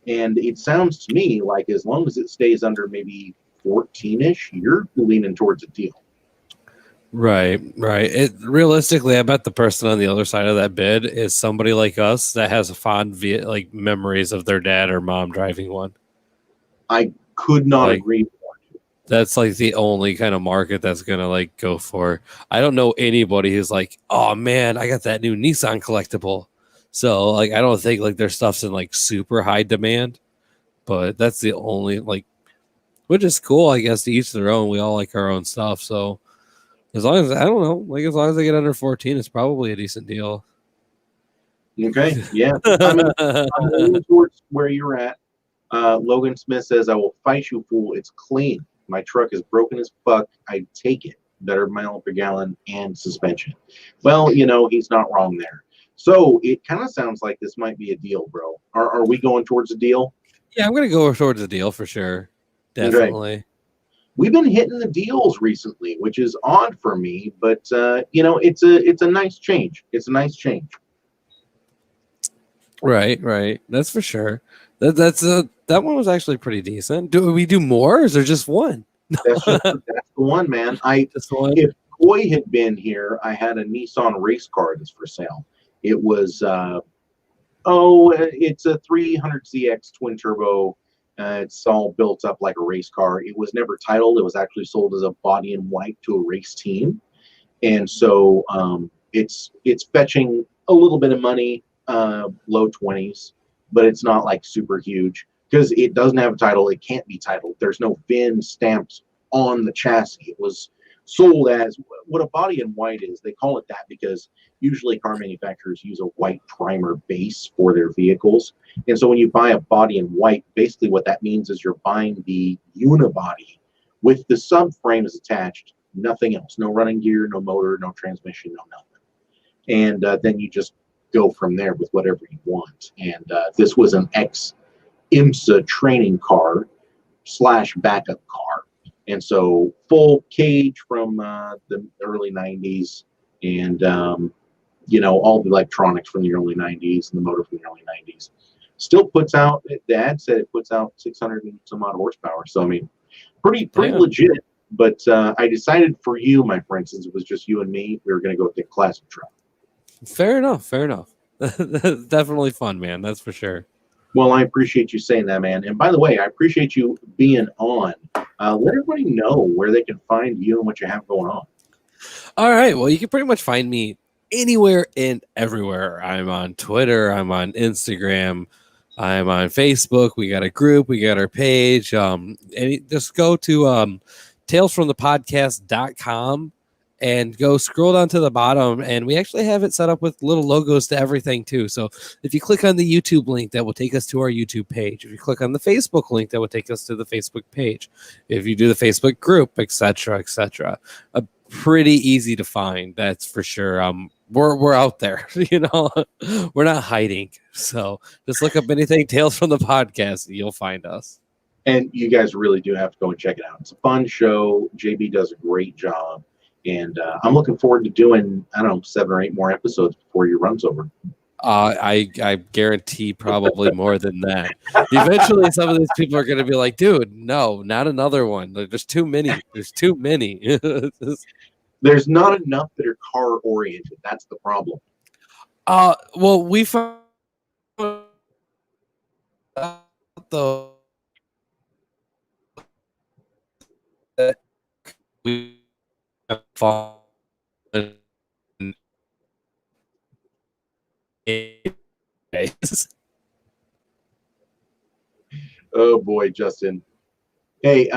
and it sounds to me like as long as it stays under maybe 14-ish, you're leaning towards a deal.
Right. It realistically, I bet the person on the other side of that bid is somebody like us that has a fond like memories of their dad or mom driving one.
I could not agree more.
That's like the only kind of market that's gonna like go for. I don't know anybody who's like, oh man, I got that new Nissan collectible. So like I don't think like their stuff's in like super high demand, but that's the only like, which is cool, I guess, to each their own. We all like our own stuff. So as long as I don't know, like as long as they get under 14, it's probably a decent deal.
Okay, yeah. I'm leaning towards where you're at. Logan Smith says, I will fight you, fool. It's clean. My truck is broken as fuck. I'd take it. Better mile per gallon and suspension. Well, you know, he's not wrong there. So it kind of sounds like this might be a deal, bro. Are we going towards a deal?
Yeah, I'm going to go towards a deal for sure. Definitely.
Okay. We've been hitting the deals recently, which is odd for me, but you know, it's a nice change. It's a nice change.
Right. That's for sure. That one was actually pretty decent. Do we do more, or is there just one?
That's the one, man. If Coy had been here, I had a Nissan race car that's for sale. It was it's a 300ZX twin turbo. It's all built up like a race car. It was never titled. It was actually sold as a body in white to a race team, and so it's fetching a little bit of money, low 20s. But it's not like super huge because it doesn't have a title. It can't be titled. There's no VIN stamped on the chassis. It was sold as what a body in white is. They call it that because usually car manufacturers use a white primer base for their vehicles. And so when you buy a body in white, basically what that means is you're buying the unibody with the subframes attached, nothing else. No running gear, no motor, no transmission, no nothing. And then you just go from there with whatever you want. And this was an X IMSA training car / backup car. And so full cage from the early 90s and, all the electronics from the early 90s and the motor from the early 90s. Still puts out, the ad said it puts out 600 and some odd horsepower. So, I mean, pretty legit. But I decided for you, my friend, since it was just you and me, we were going to go with the classic truck.
Fair enough. Definitely fun, man. That's for sure.
Well, I appreciate you saying that, man. And by the way, I appreciate you being on. Let everybody know where they can find you and what you have going on.
All right. Well, you can pretty much find me anywhere and everywhere. I'm on Twitter. I'm on Instagram. I'm on Facebook. We got a group. We got our page. And just go to talesfromthepodcast.com and go scroll down to the bottom. And we actually have it set up with little logos to everything too. So if you click on the YouTube link, that will take us to our YouTube page. If you click on the Facebook link, that will take us to the Facebook page. If you do the Facebook group, etc., pretty easy to find. That's for sure. We're out there, we're not hiding. So just look up anything Tales from the Podcast, and you'll find us.
And you guys really do have to go and check it out. It's a fun show. JB does a great job. And I'm looking forward to doing, 7 or 8 more episodes before your run's over.
I guarantee probably more than that. Eventually, some of these people are going to be like, dude, no, not another one. There's too many.
There's not enough that are car oriented. That's the problem.
Well, we found the we have
Oh boy, Justin. Hey,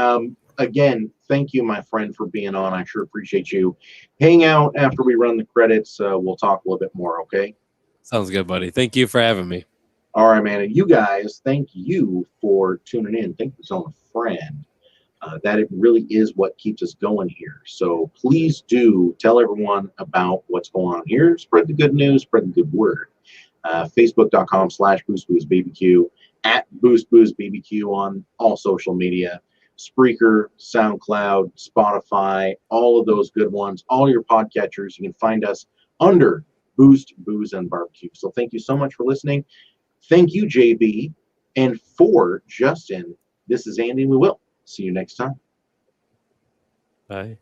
again, thank you, my friend, for being on. I sure appreciate you. Hang out after we run the credits. We'll talk a little bit more, okay?
Sounds good, buddy. Thank you for having me.
All right, man. And you guys, thank you for tuning in. Thank you for telling a friend. That it really is what keeps us going here. So please do tell everyone about what's going on here. Spread the good news, spread the good word. Facebook.com/BoostBoostBBQ, @BoostBoostBBQ on all social media, Spreaker, SoundCloud, Spotify, all of those good ones, all your podcatchers. You can find us under Boost, Booze, and Barbecue. So thank you so much for listening. Thank you, JB. And for Justin, this is Andy, and we will see you next time.
Bye.